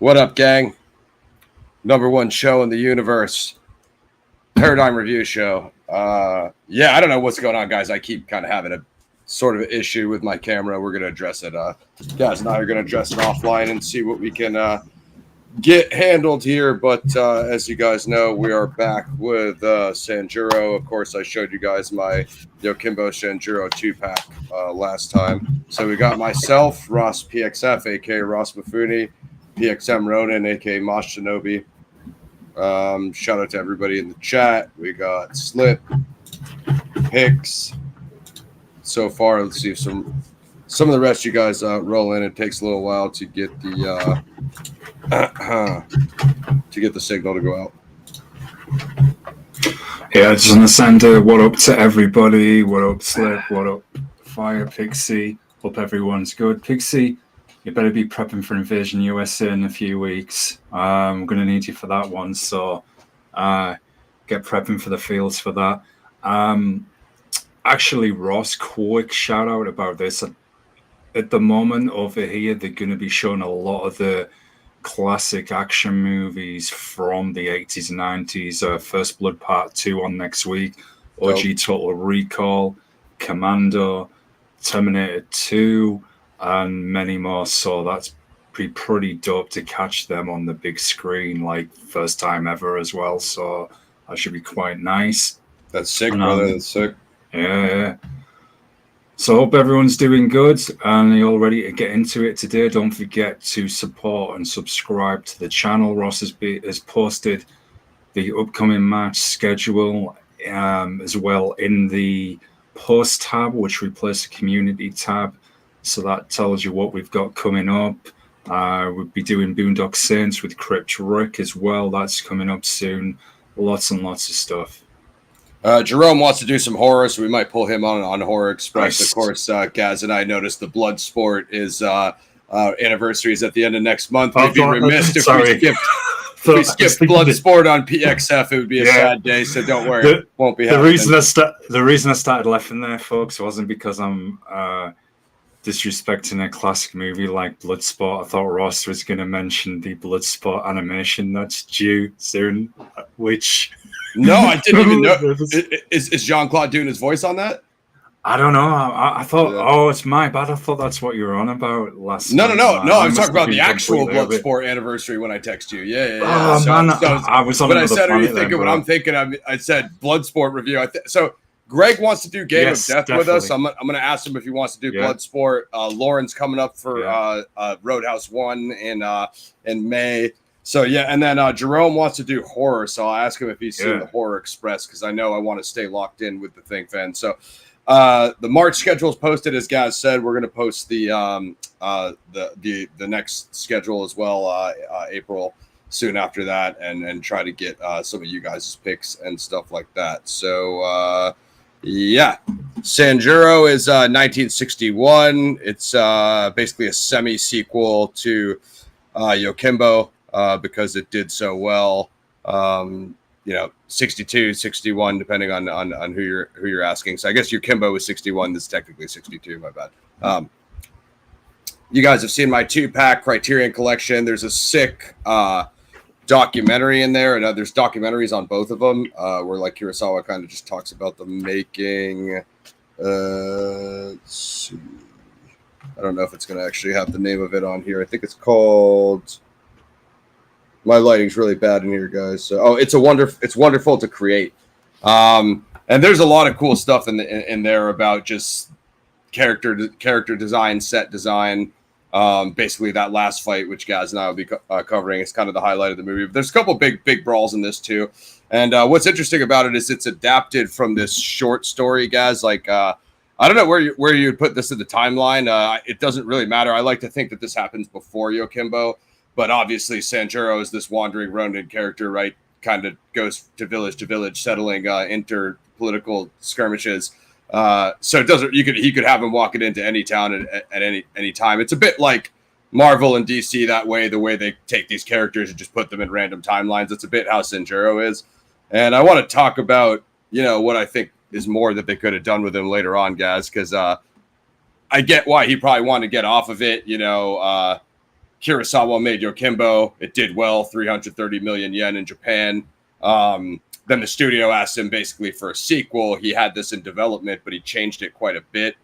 What up, gang? Number one show in the universe, Paradigm Review Show. Yeah, I don't know what's going on, guys. I keep kind of having a sort of issue with my camera. We're going to address it. Guys and I are going to address it offline and see what we can get handled here. But as you guys know, we are back with Sanjuro. Of course, I showed you guys my Yojimbo Sanjuro 2-pack last time. So we got myself, Ross PXF, a.k.a. Ross Mifune, PXM Ronin, aka Mosh Shinobi. Shout out to everybody in the chat. We got Slip, Hicks. So far, let's see if some of the rest of you guys roll in. It takes a little while to get the signal to go out. Yeah, I just want to send a what up to everybody. What up, Slip? What up, Fire Pixie? Hope everyone's good. Pixie, you better be prepping for Invasion USA in a few weeks. I'm going to need you for that one, so get prepping for the fields for that. Actually, Ross, quick shout out about this. At the moment over here, they're going to be showing a lot of the classic action movies from the 80s and 90s. First Blood Part 2 on next week. OG Total Recall, Commando, Terminator 2, and many more. So that's pretty dope to catch them on the big screen, like first time ever as well. So that should be quite nice. That's sick, brother. That's sick. Yeah. So hope everyone's doing good and you're all ready to get into it today. Don't forget to support and subscribe to the channel. Ross has posted the upcoming match schedule as well in the post tab, which replaced the community tab. So that tells you what we've got coming up. We'll be doing Boondock Saints with Crypt Rick as well. That's coming up soon. Lots and lots of stuff. Jerome wants to do some horror, so we might pull him on Horror Express. Nice. Of course, Gaz and I noticed the Bloodsport is anniversary is at the end of next month. We'd be remiss if we skipped Bloodsport on PXF. It would be a sad day, so don't worry. It won't be happening. The reason I started laughing there, folks, wasn't because I'm disrespecting a classic movie like Bloodsport. I thought Ross was going to mention the Bloodsport animation that's due soon, which... No, I didn't even know. Is Jean-Claude doing his voice on that? I don't know. I thought, it's my bad. I thought that's what you were on about last No. I'm talking about the actual Bloodsport anniversary when I text you. Yeah. Oh, man. I was on when I said, are you thinking what I'm thinking? I said Bloodsport review. So Greg wants to do Game of Death definitely. With us. I'm going to ask him if he wants to do Bloodsport. Lauren's coming up for Roadhouse 1 in May. So, and then Jerome wants to do horror, so I'll ask him if he's seen the Horror Express, because I know I want to stay locked in with the thing, fan. So, the March schedule is posted, as Gaz said. We're going to post the next schedule as well, April, soon after that, and try to get some of you guys' picks and stuff like that. So, Sanjuro is 1961. It's basically a semi-sequel to Yojimbo. Because it did so well, 62, 61, depending on who you're asking. So I guess Yojimbo was 61. This is technically 62. My bad. You guys have seen my 2-pack Criterion collection. There's a sick documentary in there, and there's documentaries on both of them where like Kurosawa kind of just talks about the making. Let's see. I don't know if it's going to actually have the name of it on here. I think it's called. My lighting's really bad in here, guys. So, it's wonderful to create, and there's a lot of cool stuff in there about just character design, set design. Basically, that last fight, which Gaz and I will be covering, is kind of the highlight of the movie. But there's a couple big brawls in this too, and what's interesting about it is it's adapted from this short story, Gaz. Like, I don't know where you would put this in the timeline. It doesn't really matter. I like to think that this happens before Yojimbo. But obviously, Sanjuro is this wandering Ronin character, right? Kind of goes to village, settling interpolitical skirmishes. So it doesn't. He could have him walking into any town at any time. It's a bit like Marvel and DC that way. The way they take these characters and just put them in random timelines. It's a bit how Sanjuro is. And I want to talk about what I think is more that they could have done with him later on, guys, because I get why he probably wanted to get off of it. Kurosawa made Yojimbo. It did well, 330 million yen in Japan. Then the studio asked him basically for a sequel. He had this in development, but he changed it quite a bit.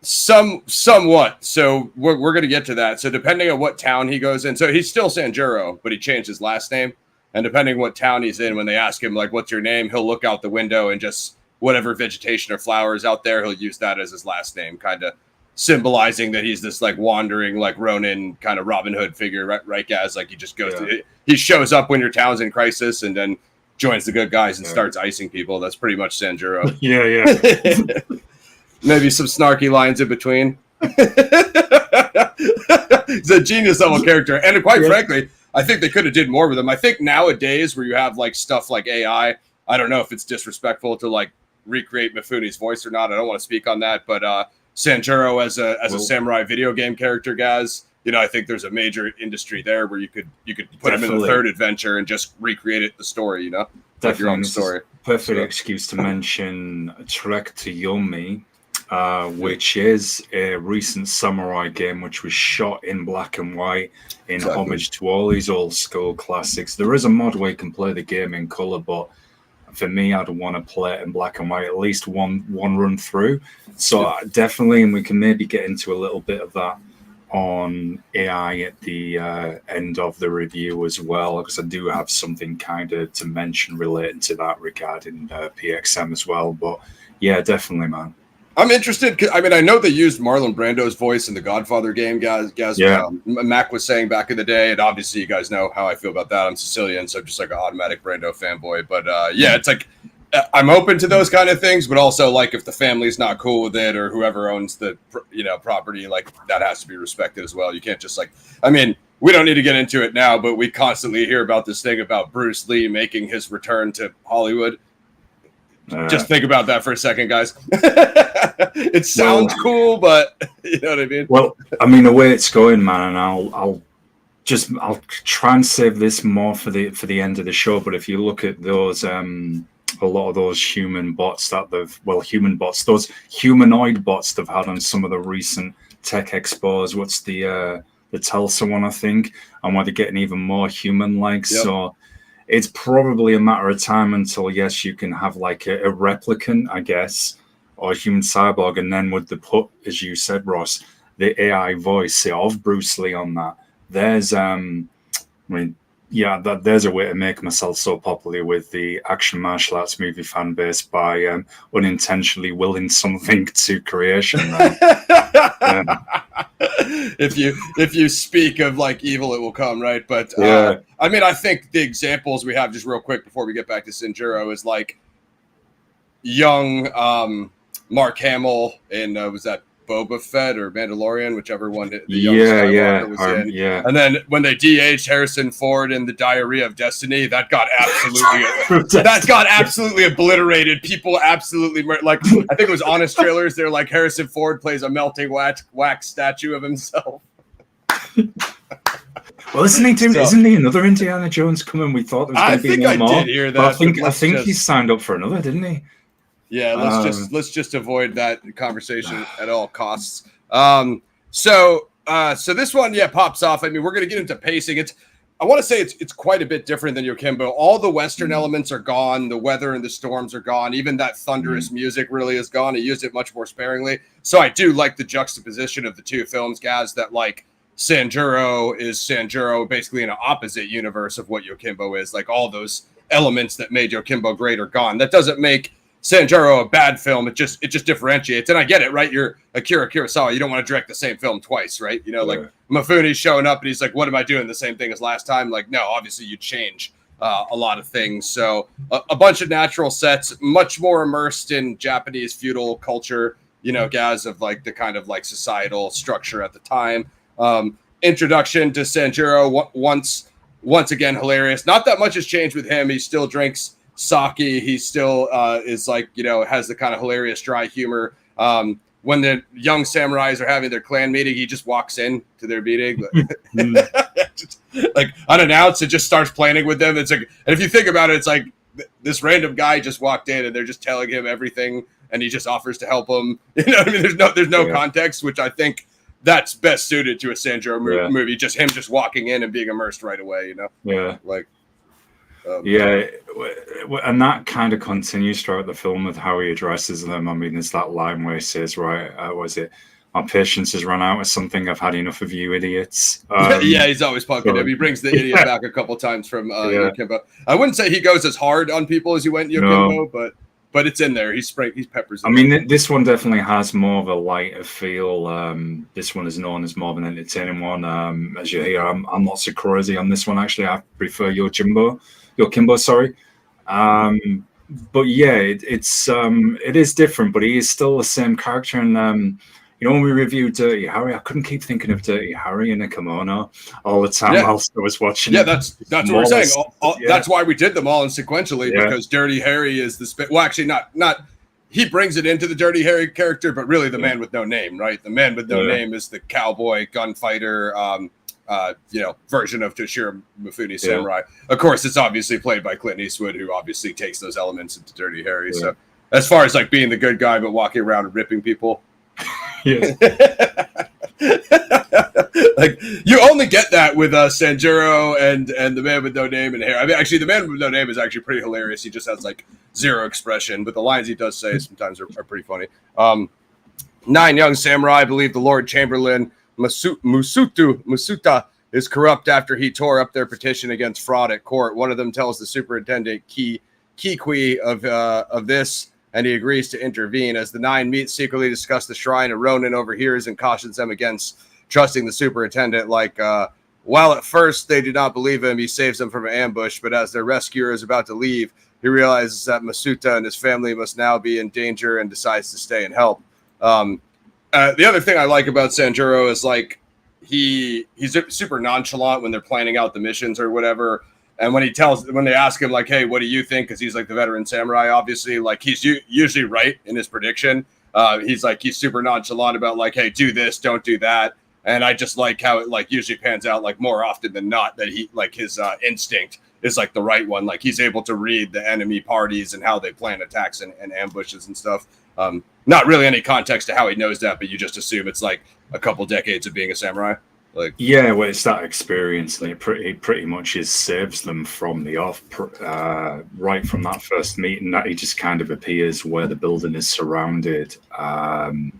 Somewhat. So we're going to get to that. So depending on what town he goes in, so he's still Sanjuro, but he changed his last name. And depending what town he's in, when they ask him, like, what's your name, he'll look out the window and just whatever vegetation or flowers out there, he'll use that as his last name, kind of symbolizing that he's this like wandering, like Ronin kind of Robin Hood figure, right, guys? Like he just goes to, he shows up when your town's in crisis and then joins the good guys and starts icing people. That's pretty much Sanjuro. Yeah. Maybe some snarky lines in between. He's a genius level character. And quite frankly, I think they could have did more with him. I think nowadays where you have like stuff like AI, I don't know if it's disrespectful to like recreate Mifune's voice or not. I don't want to speak on that, but Sanjuro as a samurai video game character, guys, you know, I think there's a major industry there where you could put him in the third adventure and just recreate it, the story, you know, like your own story. Perfect excuse to mention Trek to Yomi, which is a recent samurai game which was shot in black and white in homage to all these old school classics. There is a mod where you can play the game in color, but for me, I'd want to play it in black and white, at least one run through. So definitely, and we can maybe get into a little bit of that on AI at the end of the review as well, because I do have something kind of to mention related to that regarding PXM as well. But yeah, definitely, man. I'm interested. I mean, I know they used Marlon Brando's voice in the Godfather game, guys. Yeah. Mac was saying back in the day, and obviously you guys know how I feel about that. I'm Sicilian, so I'm just like an automatic Brando fanboy. But yeah, it's like I'm open to those kind of things, but also like if the family's not cool with it or whoever owns the property, like that has to be respected as well. You can't just like, I mean, we don't need to get into it now, but we constantly hear about this thing about Bruce Lee making his return to Hollywood. Just think about that for a second, guys. It sounds cool, but you know what I mean? Well, I mean, the way it's going, man, and I'll try and save this more for the end of the show. But if you look at those, a lot of those human bots those humanoid bots they've had on some of the recent tech expos. What's the Tulsa one, I think, and where they're getting even more human-like. Yep. So it's probably a matter of time until, yes, you can have like a replicant, I guess, or a human cyborg, and then with the put, as you said, Ross, the AI voice of Bruce Lee on that. There's, there's a way to make myself so popular with the action martial arts movie fan base by unintentionally willing something to creation. If you speak of like evil, it will come, right? But I mean, I think the examples we have, just real quick before we get back to Sanjuro, is like young Mark Hamill in was that Boba Fett or Mandalorian, whichever one the young Skywalker was in. Yeah. And then when they de-aged Harrison Ford in the Diarrhea of Destiny, that got absolutely obliterated. People absolutely like, I think it was Honest Trailers. They're like, Harrison Ford plays a melting wax statue of himself. Well, isn't he another Indiana Jones coming? We thought there was going to be one more. I did hear that. I think he signed up for another, didn't he? Yeah, let's just avoid that conversation at all costs. So this one, pops off. I mean, we're gonna get into pacing. I want to say it's quite a bit different than Yojimbo. All the Western elements are gone. The weather and the storms are gone. Even that thunderous music really is gone. He used it much more sparingly. So I do like the juxtaposition of the two films, guys. That like Sanjuro is Sanjuro, basically in an opposite universe of what Yojimbo is. Like all those elements that made Yojimbo great are gone. That doesn't make Sanjuro a bad film. It just differentiates. And I get it, right? You're Akira Kurosawa. You don't want to direct the same film twice, right? You know, like Mifune's showing up and he's like, what am I doing? The same thing as last time? Like, no, obviously you change a lot of things. So a bunch of natural sets, much more immersed in Japanese feudal culture, you know, guys, of like the kind of like societal structure at the time. Introduction to Sanjuro, once again, hilarious. Not that much has changed with him. He still drinks sake. He still is like, you know, has the kind of hilarious dry humor. When the young samurais are having their clan meeting, he just walks in to their meeting, like unannounced, and just starts planning with them. It's like, and if you think about it, it's like this random guy just walked in and they're just telling him everything, and he just offers to help them. You know what I mean? There's no context, which I think that's best suited to a Sanjuro Yeah. movie. Just him just walking in and being immersed right away, you know? Yeah. Like, yeah, and that kind of continues throughout the film with how he addresses them. I mean, there's that line where he says, right, was it, my patience has run out or something, I've had enough of you idiots. Yeah, he's always punking him. He brings the idiot back a couple times from Yojimbo. I wouldn't say he goes as hard on people as he went Yojimbo, but it's in there. He's peppers. I mean, this one definitely has more of a lighter feel. This one is known as more of an entertaining one. As you hear, I'm not so crazy on this one. Actually, I prefer Yojimbo, sorry. But yeah, it is different, but he is still the same character. And you know, when we reviewed Dirty Harry, I couldn't keep thinking of Dirty Harry in a kimono all the time whilst I was watching. Yeah, that's what we're saying. That's why we did them all in sequentially, because Dirty Harry is the well, actually not. He brings it into the Dirty Harry character, but really the man with no name, right? The man with no name is the cowboy gunfighter, version of Toshiro Mifune Samurai. Of course, it's obviously played by Clint Eastwood, who obviously takes those elements into Dirty Harry. Yeah. So as far as like being the good guy but walking around and ripping people. Yeah. Like you only get that with Sanjuro and the man with no name and hair. I mean, actually, the man with no name is actually pretty hilarious. He just has like zero expression, but the lines he does say sometimes are pretty funny. 9 young samurai, I believe the Lord Chamberlain Musuta is corrupt after he tore up their petition against fraud at court. One of them tells the superintendent Kikui of this, and he agrees to intervene. As the 9 meet, secretly discuss the shrine, and Ronin overhears and cautions them against trusting the superintendent. While at first they do not believe him, he saves them from an ambush, but as their rescuer is about to leave, he realizes that Masuta and his family must now be in danger and decides to stay and help. The other thing I like about Sanjuro is like he's super nonchalant when they're planning out the missions or whatever. And when they ask him like, hey, what do you think? Because he's like the veteran samurai, obviously, like he's usually right in his prediction. He's super nonchalant about like, hey, do this, don't do that. And I just like how it like usually pans out like more often than not that he like his instinct is like the right one. Like he's able to read the enemy parties and how they plan attacks and ambushes and stuff. Not really any context to how he knows that, but you just assume it's like a couple decades of being a samurai. Like, yeah, well, it's that experience, and it pretty much saves them from the off, right from that first meeting. That he just kind of appears where the building is surrounded, and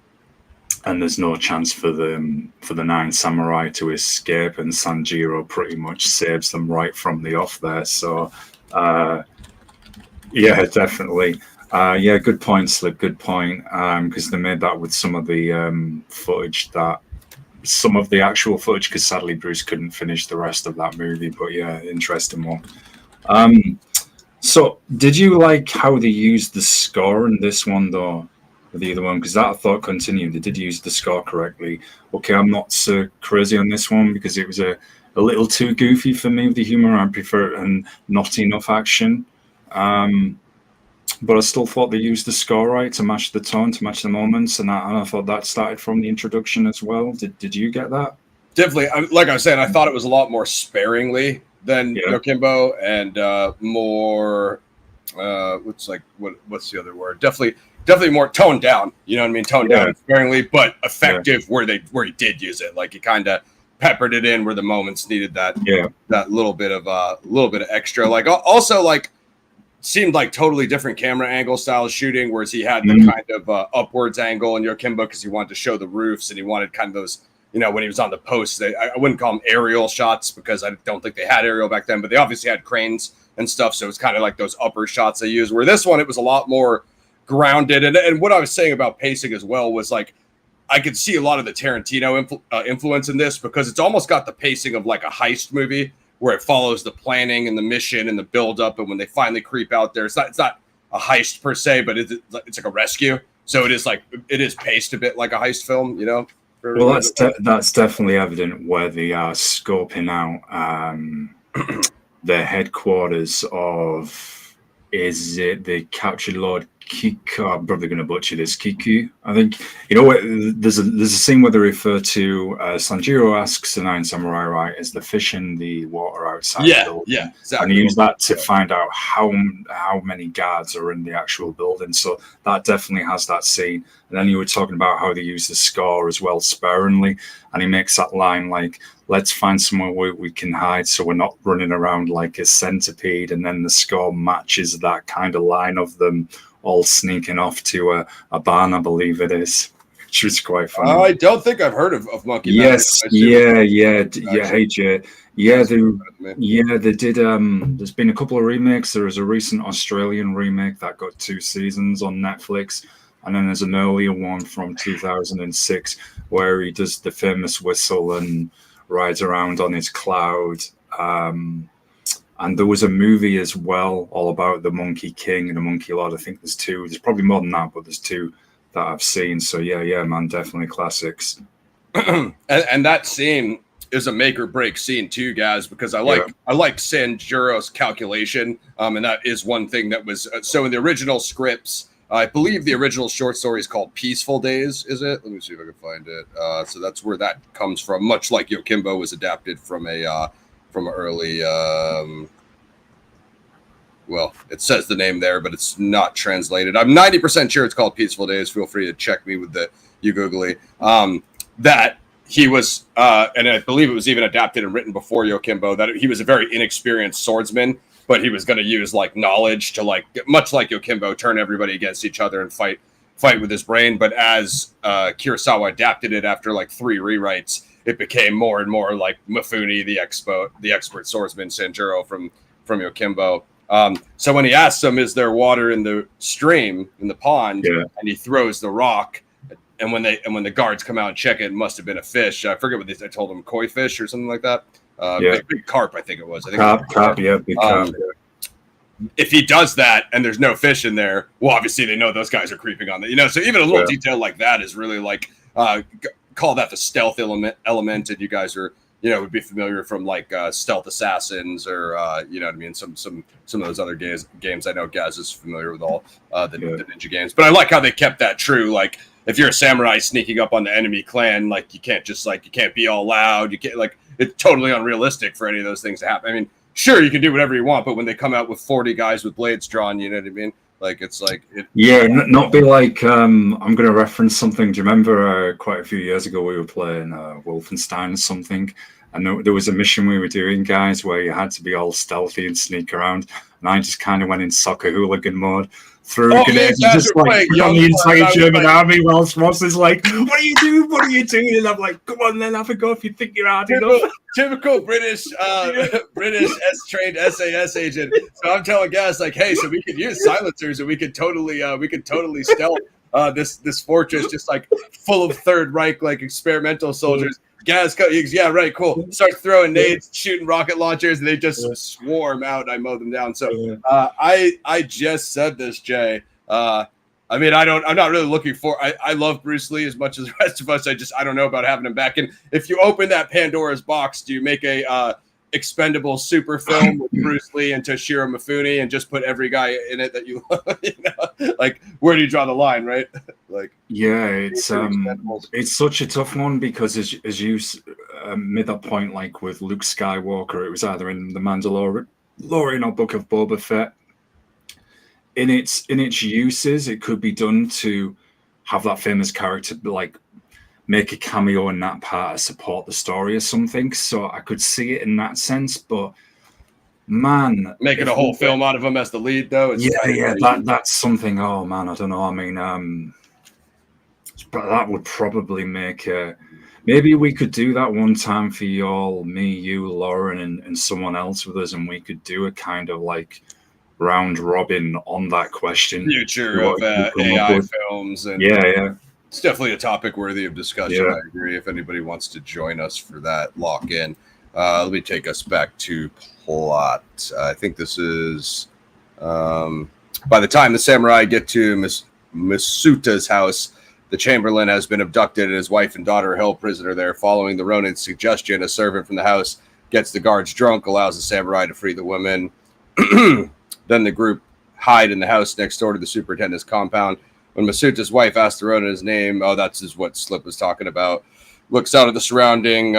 there's no chance for the 9 samurai to escape, and Sanjuro pretty much saves them right from the off there. So, yeah, definitely. Yeah, good point, Slip. Good point. Because they made that with some of the footage some of the actual footage, because sadly Bruce couldn't finish the rest of that movie. But yeah, interesting one. So did you like how they used the score in this one though, with the other one? Because that I thought continued. They did use the score correctly. Okay, I'm not so crazy on this one because it was a little too goofy for me with the humor. I prefer and not enough action. But I still thought they used the score right to match the tone, to match the moments, and I thought that started from the introduction as well. Did you get that? Definitely. Like I said, I thought it was a lot more sparingly than Yojimbo, and more what's the other word? Definitely more toned down. You know what I mean? Toned down sparingly, but effective where he did use it. Like he kind of peppered it in where the moments needed that little bit of extra. Like also like. Seemed like totally different camera angle style shooting, whereas he had the kind of upwards angle in Yojimbo because he wanted to show the roofs and he wanted kind of those, when he was on the posts. I wouldn't call them aerial shots because I don't think they had aerial back then, but they obviously had cranes and stuff. So it's kind of like those upper shots they use. Where this one, it was a lot more grounded. And what I was saying about pacing as well was like I could see a lot of the Tarantino influence in this because it's almost got the pacing of like a heist movie, where it follows the planning and the mission and the buildup, and when they finally creep out there, it's not a heist per se, but it's like a rescue. So it is paced a bit like a heist film, Well, that's definitely evident where they are scoping out their headquarters of is the captured Lord Kiku. I'm probably going to butcher this. Kiku, I think. You know what? There's a scene where they refer to Sanjuro asks the Nine Samurai, right, is the fish in the water outside the building? Yeah, exactly. And he used that to find out how many guards are in the actual building. So that definitely has that scene. And then you were talking about how they use the score as well sparingly, and he makes that line like, let's find somewhere where we can hide so we're not running around like a centipede. And then the score matches that kind of line of them all sneaking off to a barn, I believe it is, which was quite funny. I don't think I've heard of Monkey Yes, yeah. Hey, Jay. Yeah, they did. There's been a couple of remakes. There was a recent Australian remake that got 2 seasons on Netflix. And then there's an earlier one from 2006 where he does the famous whistle and rides around on his cloud. And there was a movie as well all about the Monkey King and the Monkey Lord. I think there's 2. There's probably more than that, but there's 2 that I've seen. So yeah, man, definitely classics. and that scene is a make or break scene too, guys, because I like Sanjuro's calculation. And that is one thing that was so in the original scripts. I believe the original short story is called Peaceful Days, is it? Let me see if I can find it. So that's where that comes from, much like Yojimbo was adapted from an early, well, it says the name there, but it's not translated. I'm 90% sure it's called Peaceful Days. Feel free to check me with the you googly. That he was, and I believe it was even adapted and written before Yojimbo, that he was a very inexperienced swordsman, but he was going to use like knowledge to like, much like Yojimbo, turn everybody against each other and fight with his brain. But as Kurosawa adapted it after like 3 rewrites, it became more and more like Mifune, the expert swordsman, Sanjuro from Yojimbo. So when he asks him, "Is there water in the stream, in the pond?" Yeah. and he throws the rock, and when the guards come out and check it, it must have been a fish. I forget what they told him, koi fish or something like that. Big carp, I think it was. Big carp. If he does that and there's no fish in there, well, obviously they know those guys are creeping on that. So even a little detail like that is really like call that the stealth element. And you guys are would be familiar from like Stealth Assassins or you know what I mean, some of those other games. I know Gaz is familiar with all the ninja games, but I like how they kept that true. Like if you're a samurai sneaking up on the enemy clan, like you can't be all loud. You can't it's totally unrealistic for any of those things to happen. I mean, sure, you can do whatever you want, but when they come out with 40 guys with blades drawn, you know what I mean? Like, it's like... not be like... I'm going to reference something. Do you remember quite a few years ago we were playing Wolfenstein or something? And there was a mission we were doing, guys, where you had to be all stealthy and sneak around. And I just kind of went in soccer hooligan mode. Threw grenades, just like on the entire German army, whilst Ross is like, "What are you doing? What are you doing?" And I'm like, "Come on, then have a go if you think you're hard enough." Typical British S-trained SAS agent. So I'm telling guys like, "Hey, so we could use silencers, and we could totally stealth this fortress, just like full of Third Reich like experimental soldiers." Gaz, yeah, right, cool. Start throwing nades, shooting rocket launchers, and they just swarm out. I mow them down. So I just said this, Jay. I mean, I'm not really looking for. I love Bruce Lee as much as the rest of us. I don't know about having him back. And if you open that Pandora's box, do you make a expendable super film with Bruce Lee and Toshiro Mifune and just put every guy in it that you love? Like, where do you draw the line, right? Like, yeah, it's such a tough one because as you made that point, like with Luke Skywalker, it was either in the Mandalorian or Book of Boba Fett. In its uses, it could be done to have that famous character like make a cameo in that part to support the story or something. So I could see it in that sense, but man, making a whole film out of him as the lead, though. That's something. Oh man, I don't know. I mean, but that would probably make maybe we could do that one time for y'all, me, you, Lauren, and someone else with us, and we could do a kind of like round robin on that question. Future of AI films, and it's definitely a topic worthy of discussion. I agree. If anybody wants to join us for that, lock in. Let me take us back to plot. I think this is by the time the samurai get to Misuta's house, the Chamberlain has been abducted and his wife and daughter are held prisoner there. Following the Ronin's suggestion, a servant from the house gets the guards drunk, allows the samurai to free the women. Then the group hide in the house next door to the superintendent's compound. When Masuta's wife asks the Ronin his name, that's what Slip was talking about, looks out at the surrounding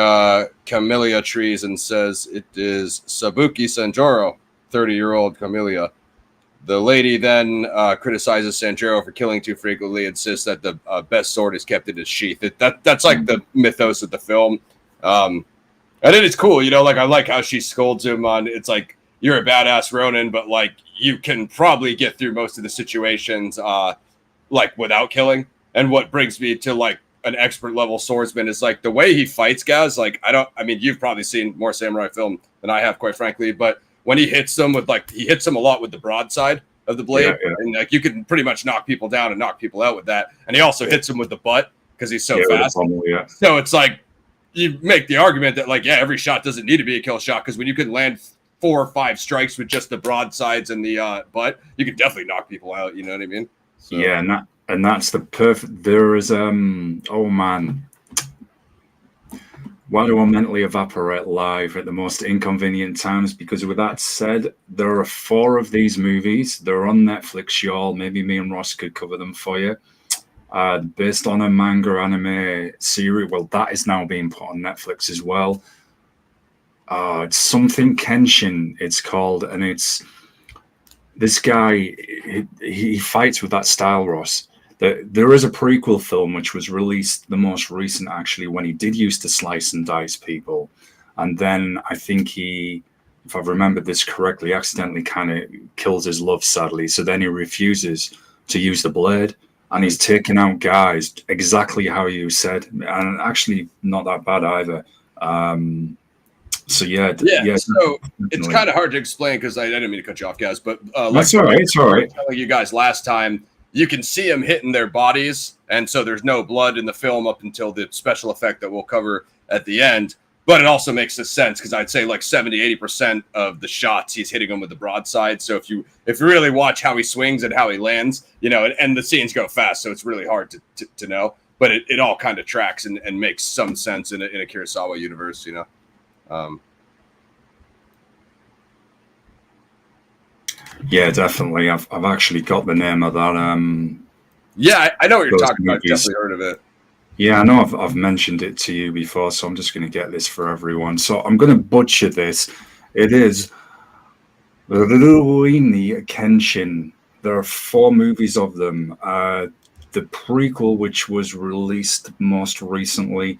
camellia trees and says it is Sabuki Sanjuro, 30-year-old camellia. The lady then criticizes Sanjuro for killing too frequently, insists that the best sword is kept in its sheath. That's like the mythos of the film. And then it's cool, like I like how she scolds him on, it's like, you're a badass Ronin, but like you can probably get through most of the situations like without killing. And what brings me to like an expert level swordsman is like the way he fights guys. Like you've probably seen more samurai film than I have, quite frankly, but when he hits them with he hits them a lot with the broadside of the blade, and like you can pretty much knock people down and knock people out with that. And he also hits them with the butt because he's so fast. So it's like you make the argument that like, every shot doesn't need to be a kill shot, because when you can land 4 or 5 strikes with just the broadsides and the butt, you can definitely knock people out. You know what I mean? So. Yeah, and that's the perfect. There is oh man. Why do I mentally evaporate live at the most inconvenient times? Because with that said, there are 4 of these movies. They're on Netflix, y'all. Maybe me and Ross could cover them for you. Based on a manga anime series. Well, that is now being put on Netflix as well. It's something Kenshin, it's called. And it's this guy, he fights with that style, Ross. There is a prequel film which was released, the most recent actually, when he did used to slice and dice people. And then I think he, if I've remembered this correctly, accidentally kind of kills his love, sadly. So then he refuses to use the blade, and he's taking out guys exactly how you said, and actually not that bad either. So yeah. So it's kind of hard to explain because I didn't mean to cut you off, guys. But that's all right. It's all right. Telling you guys last time, you can see them hitting their bodies, and so there's no blood in the film up until the special effect that we'll cover at the end. But it also makes sense because I'd say like 70-80% of the shots he's hitting them with the broadside. So if you really watch how he swings and how he lands, and the scenes go fast, so it's really hard to know. But it all kind of tracks and makes some sense in a Kurosawa universe, Yeah, definitely. I've actually got the name of that. I know what you're talking about. I've definitely heard of it. Yeah, I know I've mentioned it to you before, so I'm just going to get this for everyone. So I'm going to butcher this. It is Rurouni Kenshin. There are 4 movies of them. The prequel, which was released most recently,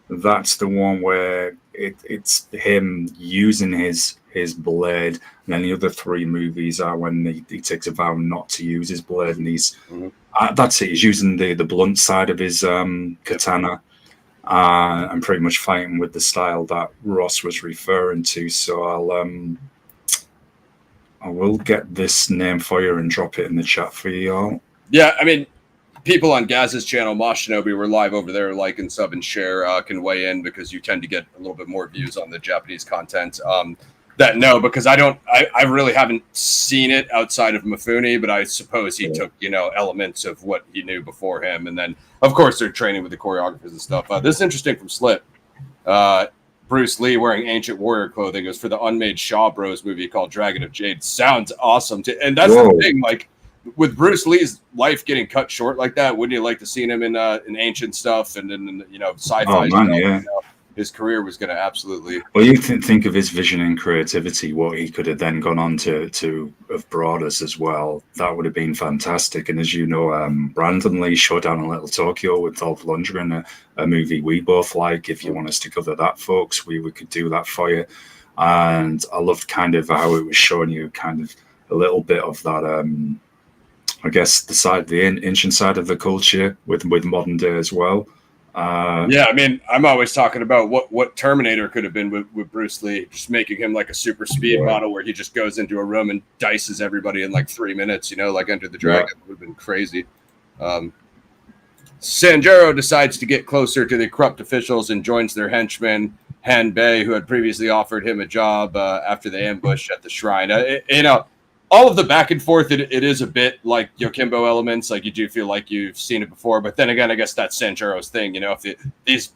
that's the one where it's him using his blade, and then the other 3 movies are when he takes a vow not to use his blade, and he's that's it. He's using the blunt side of his katana, and pretty much fighting with the style that Ross was referring to. So I will get this name for you and drop it in the chat for you all. Yeah, I mean, people on Gaz's channel, Mosh Shinobi, we're live over there. Like and sub and share, can weigh in because you tend to get a little bit more views on the Japanese content. Because I really haven't seen it outside of Mifune, but I suppose he took, elements of what he knew before him. And then, of course, they're training with the choreographers and stuff. This is interesting from Slip. Bruce Lee wearing ancient warrior clothing. It was for the unmade Shaw Bros movie called Dragon of Jade. Sounds awesome. And that's the thing, like, with Bruce Lee's life getting cut short like that, wouldn't you like to see him in ancient stuff and then, sci-fi stuff? Yeah. His career was going to absolutely. Well, you think of his vision and creativity, what he could have then gone on to have brought us as well. That would have been fantastic. And as you know, Brandon Lee shut down a Little Tokyo with Dolph Lundgren, a movie we both like. If you want us to cover that, folks, we could do that for you. And I loved kind of how it was showing you kind of a little bit of that, I guess, the ancient side of the culture with modern day as well. I mean, I'm always talking about what Terminator could have been with Bruce Lee, just making him like a super speed model where he just goes into a room and dices everybody in like 3 minutes, like Enter the Dragon. It would have been crazy. Sanjuro decides to get closer to the corrupt officials and joins their henchman, Han Bei, who had previously offered him a job after the ambush at the shrine. All of the back and forth, it is a bit like Yojimbo elements. Like you do feel like you've seen it before, but then again, I guess that's Sanjuro's thing. If these,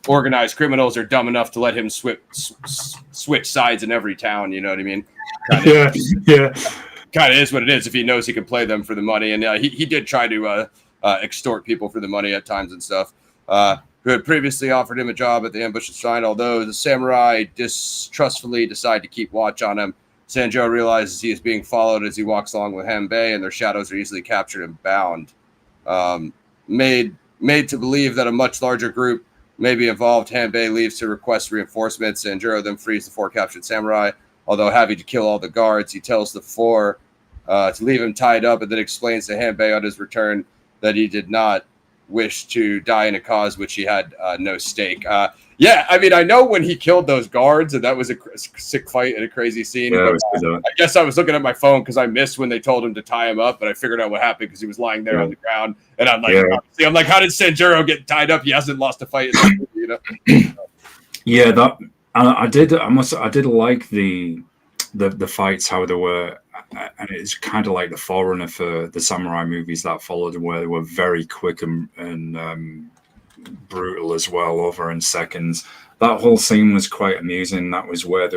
organized criminals are dumb enough to let him switch sides in every town, you know what I mean? Yeah. kind of is what it is if he knows he can play them for the money. And he did try to extort people for the money at times and stuff. Who had previously offered him a job at the ambush shrine. Although the samurai distrustfully decide to keep watch on him, Sanjuro realizes he is being followed as he walks along with Hanbei, and their shadows are easily captured and bound. Made to believe that a much larger group may be involved, Hanbei leaves to request reinforcements. Sanjuro then frees the 4 captured samurai. Although having to kill all the guards, he tells the 4 to leave him tied up, and then explains to Hanbei on his return that he did not wish to die in a cause which he had no stake. Yeah, I mean, I know when he killed those guards, and that was a sick fight and a crazy scene. Yeah, but, I guess I was looking at my phone because I missed when they told him to tie him up, but I figured out what happened because he was lying there on the ground. And I'm like, I'm like, how did Sanjuro get tied up? He hasn't lost a fight in that movie, you know? Yeah, that I did like the fights, how they were. And it's kind of like the forerunner for the samurai movies that followed, where they were very quick and brutal as well, over in seconds. That whole scene was quite amusing. That was where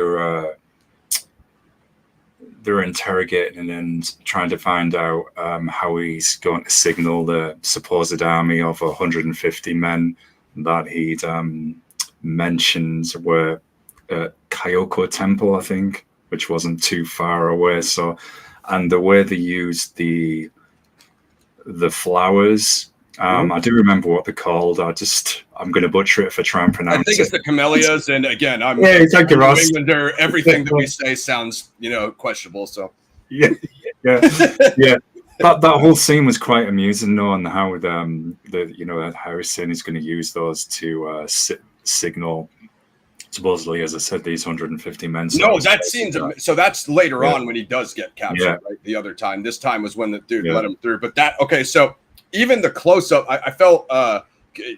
they're interrogating and trying to find out how he's going to signal the supposed army of 150 men that he'd mentioned were at Kyoko Temple, I think, which wasn't too far away. So, and the way they used the flowers, I do remember what they're called. I'm going to butcher it if I try and pronounce it. I think it's the camellias, and again, I'm exactly, Ross. Englander. Everything that we say sounds, questionable. So yeah. That whole scene was quite amusing, though, and how Harrison is going to use those to signal. Supposedly, as I said, these 150 men. No, that seems so. That's later on when he does get captured, right? The other time. This time was when the dude let him through. But so even the close up, I felt.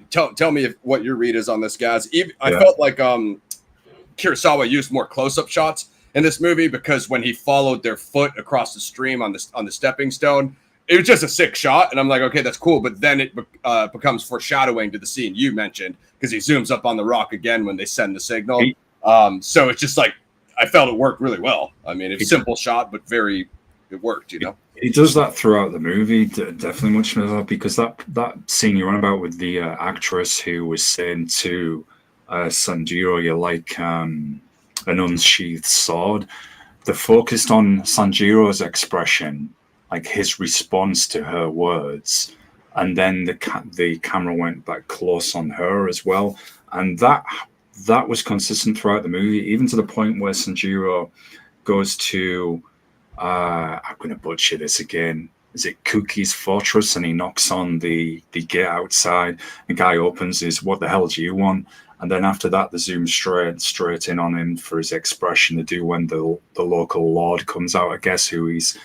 Tell me what your read is on this, guys. I felt like Kurosawa used more close up shots in this movie because when he followed their foot across the stream on the stepping stone, it was just a sick shot, and I'm like, okay, that's cool. But then it becomes foreshadowing to the scene you mentioned because he zooms up on the rock again when they send the signal. So it's just like I felt it worked really well. I mean, it's a simple shot, but it worked. He does that throughout the movie, definitely much more, because that scene you're on about with the actress who was saying to Sanjuro, "You're like an unsheathed sword." They focused on Sanjuro's expression, like his response to her words, and then the camera went back close on her as well, and that was consistent throughout the movie, even to the point where Sanjuro goes to I'm going to butcher this again. Is it Cookie's Fortress? And he knocks on the gate outside. The guy opens his, "What the hell do you want?" And then after that, they zoom straight in on him for his expression. They do when the local lord comes out, I guess, who he's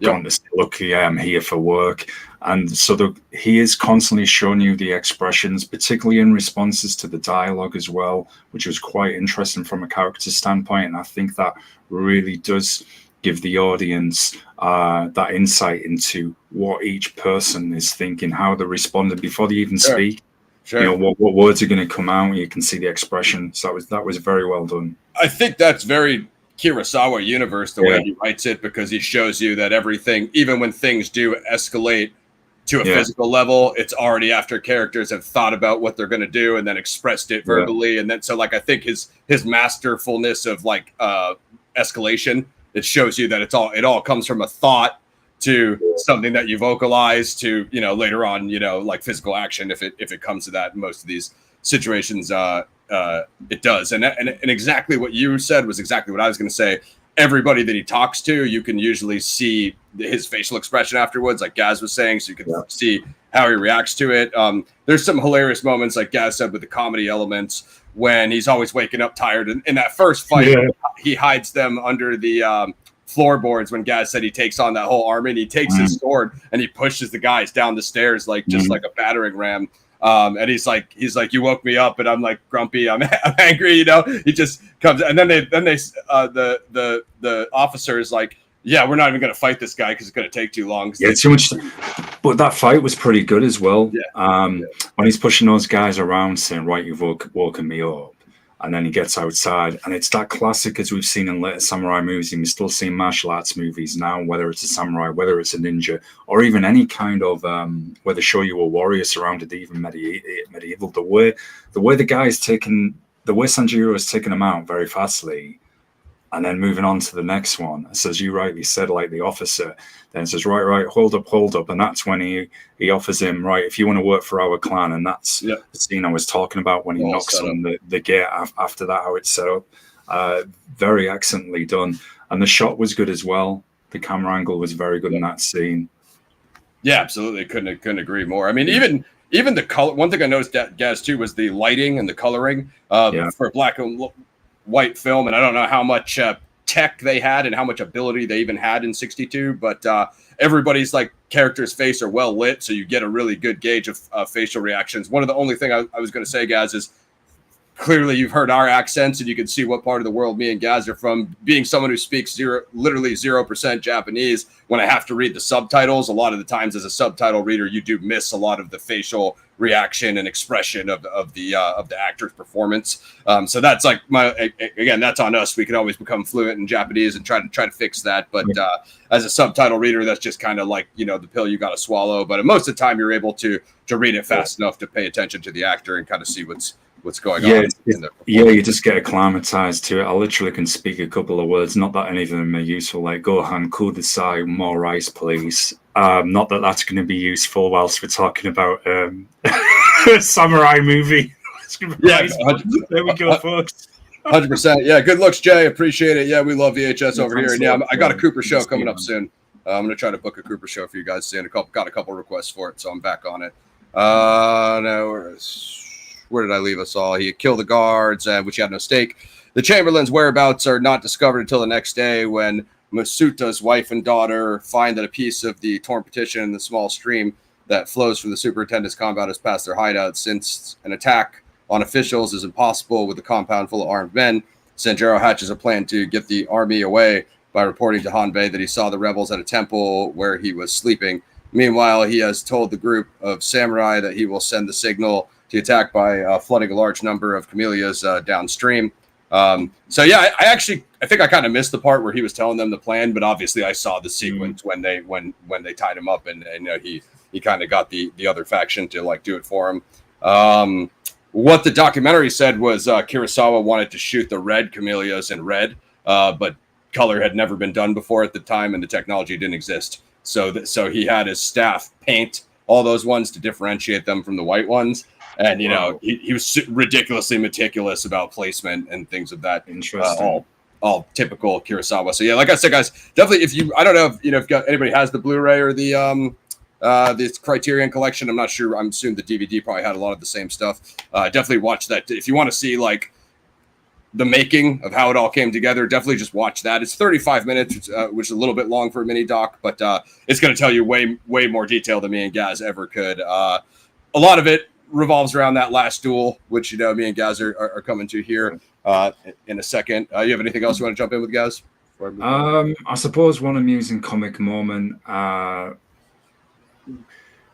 gone to say, "Look, yeah, I'm here for work." And so he is constantly showing you the expressions, particularly in responses to the dialogue as well, which was quite interesting from a character standpoint. And I think that really does give the audience that insight into what each person is thinking, how they responded before they even speak. Sure. What words are going to come out. You can see the expression. So that was very well done. I think that's very Kurosawa universe, the way he writes it, because he shows you that everything, even when things do escalate to a physical level, it's already after characters have thought about what they're going to do and then expressed it verbally. And then, so like, I think his masterfulness of like escalation, it shows you that it all comes from a thought to something that you vocalize to, later on, like physical action. If it comes to that, in most of these situations, it does. And exactly what you said was exactly what I was going to say. Everybody that he talks to, you can usually see his facial expression afterwards, like Gaz was saying, so you can see how he reacts to it. There's some hilarious moments, like Gaz said, with the comedy elements when he's always waking up tired. And in that first fight, he hides them under the floorboards when Gaz said he takes on that whole army, and he takes his sword and he pushes the guys down the stairs like just like a battering ram. And he's like, "You woke me up," and I'm like grumpy. I'm angry. He just comes, and then the officer is like, "Yeah, we're not even going to fight this guy because it's going to take too long." Yeah, too much. But that fight was pretty good as well. When he's pushing those guys around, saying, "Right, you've woken me up," And then he gets outside, and it's that classic as we've seen in later samurai movies, and we still see martial arts movies now, whether it's a samurai, whether it's a ninja, or even any kind of where they show you a warrior surrounded, even medieval. The way the guy's taken, the way Sanjuro has taken him out very fastly, and then moving on to the next one, so as you rightly said, like the officer then says, right, hold up, and that's when he offers him, right, if you want to work for our clan, and that's the scene I was talking about when he knocks on the gate after that, how it's set up. Very excellently done, and the shot was good as well. The camera angle was very good in that scene. Yeah, absolutely, couldn't agree more. I mean, even the color. One thing I noticed, Gaz, too, was the lighting and the coloring for black and white film, and I don't know how much tech they had and how much ability they even had in 62, but everybody's like character's face are well lit, so you get a really good gauge of facial reactions. One of the only thing I was going to say, Gaz, is clearly you've heard our accents and you can see what part of the world me and Gaz are from. Being someone who speaks literally 0% Japanese, when I have to read the subtitles, a lot of the times as a subtitle reader, you do miss a lot of the facial reaction and expression of the actor's performance. So that's like again, that's on us. We can always become fluent in Japanese and try to fix that. But as a subtitle reader, that's just kind of like, the pill you got to swallow. But most of the time, you're able to read it fast enough to pay attention to the actor and kind of see what's going on. You just get acclimatized to it. I literally can speak a couple of words, not that any of them are useful, like Gohan kudasai, more rice please. Not that that's going to be useful whilst we're talking about a samurai movie. Yeah, there we go, folks. 100%. Yeah, good looks, Jay. Appreciate it. Yeah, we love VHS over here. And yeah, I got a Cooper show coming up soon. I'm going to try to book a Cooper show for you guys soon. Got a couple requests for it, so I'm back on it. Where did I leave us all? He killed the guards, which he had no stake. The Chamberlain's whereabouts are not discovered until the next day, when Masuta's wife and daughter find that a piece of the torn petition in the small stream that flows from the superintendent's compound has passed their hideout. Since an attack on officials is impossible with a compound full of armed men, Sanjuro hatches a plan to get the army away by reporting to Hanbei that he saw the rebels at a temple where he was sleeping. Meanwhile, he has told the group of samurai that he will send the signal to attack by flooding a large number of camellias downstream. So yeah, I think I kind of missed the part where he was telling them the plan, but obviously I saw the sequence when they tied him up, and he kind of got the other faction to like do it for him. What the documentary said was Kurosawa wanted to shoot the red camellias in red, but color had never been done before at the time, and the technology didn't exist. So he had his staff paint all those ones to differentiate them from the white ones. And, he was ridiculously meticulous about placement and things of that. Interesting. All typical Kurosawa. So, yeah, like I said, guys, definitely I don't know if anybody has the Blu-ray or the Criterion collection. I'm not sure. I'm assuming the DVD probably had a lot of the same stuff. Definitely watch that. If you want to see, like, the making of how it all came together, definitely just watch that. It's 35 minutes, which is a little bit long for a mini doc, but it's going to tell you way more detail than me and Gaz ever could. A lot of it revolves around that last duel, which me and Gaz are coming to here in a second. You have anything else you want to jump in with, Gaz? I suppose one amusing comic moment.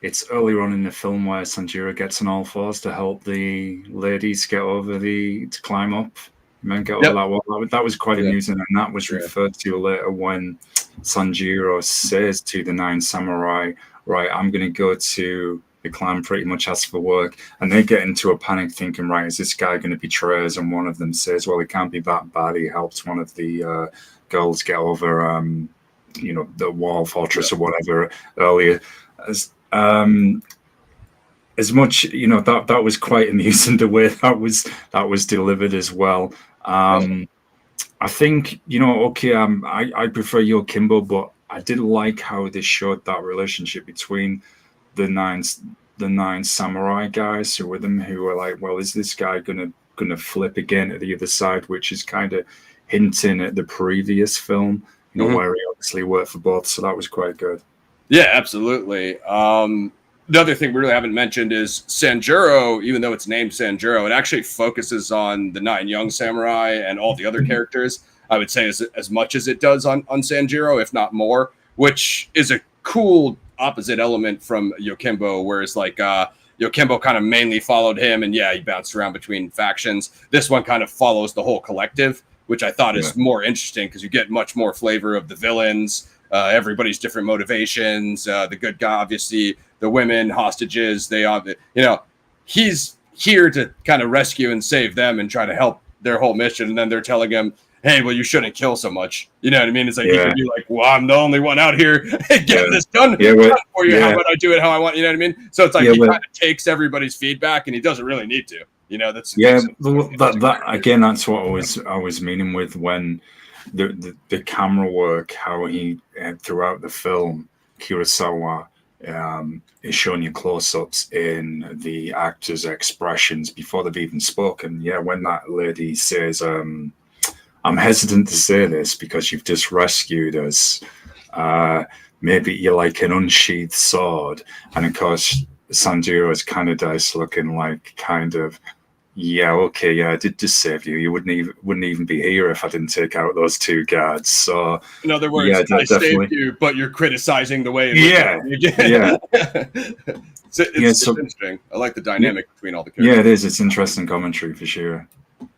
It's earlier on in the film where Sanjuro gets on all fours to help the ladies get over to climb up. Get over that wall. That was quite amusing, and that was referred to later when Sanjuro says to the 9 samurai, "Right, I'm going to go to the clan, pretty much ask for work," and they get into a panic, thinking, "Right, is this guy going to betray us?" And one of them says, "Well, it can't be that bad. He helped one of the girls get over, the wall fortress or whatever earlier." As much, that was quite amusing the way that was delivered as well. I think, I prefer Yojimbo, but I did like how they showed that relationship between the nine samurai guys who were them, who were like, well, is this guy gonna flip again at the other side, which is kind of hinting at the previous film, where he obviously worked for both. So that was quite good. Yeah, absolutely. The other thing we really haven't mentioned is Sanjuro. Even though it's named Sanjuro, it actually focuses on the 9 young samurai and all the other characters. I would say as much as it does on Sanjuro, if not more, which is a cool opposite element from Yojimbo, whereas like Yojimbo kind of mainly followed him, and he bounced around between factions. This one kind of follows the whole collective, which I thought is more interesting because you get much more flavor of the villains, everybody's different motivations, the good guy, obviously, the women, hostages, he's here to kind of rescue and save them and try to help their whole mission. And then they're telling him, hey, well, you shouldn't kill so much. You know what I mean? It's like, he can be like, well, I'm the only one out here getting this done for you. How about I do it how I want? You know what I mean? So it's like he kind of takes everybody's feedback, and he doesn't really need to. That's that again. That's what I was meaning with when the camera work, how he throughout the film, Kurosawa is showing you close-ups in the actors' expressions before they've even spoken. Yeah, when that lady says, I'm hesitant to say this because you've just rescued us. Maybe you're like an unsheathed sword. And of course, Sanjuro is kind of dice looking like kind of, I did just save you. You wouldn't even be here if I didn't take out those two guards. So in other words, I saved you, but you're criticizing the way. It's interesting. I like the dynamic between all the characters. Yeah, it is. It's interesting commentary for sure.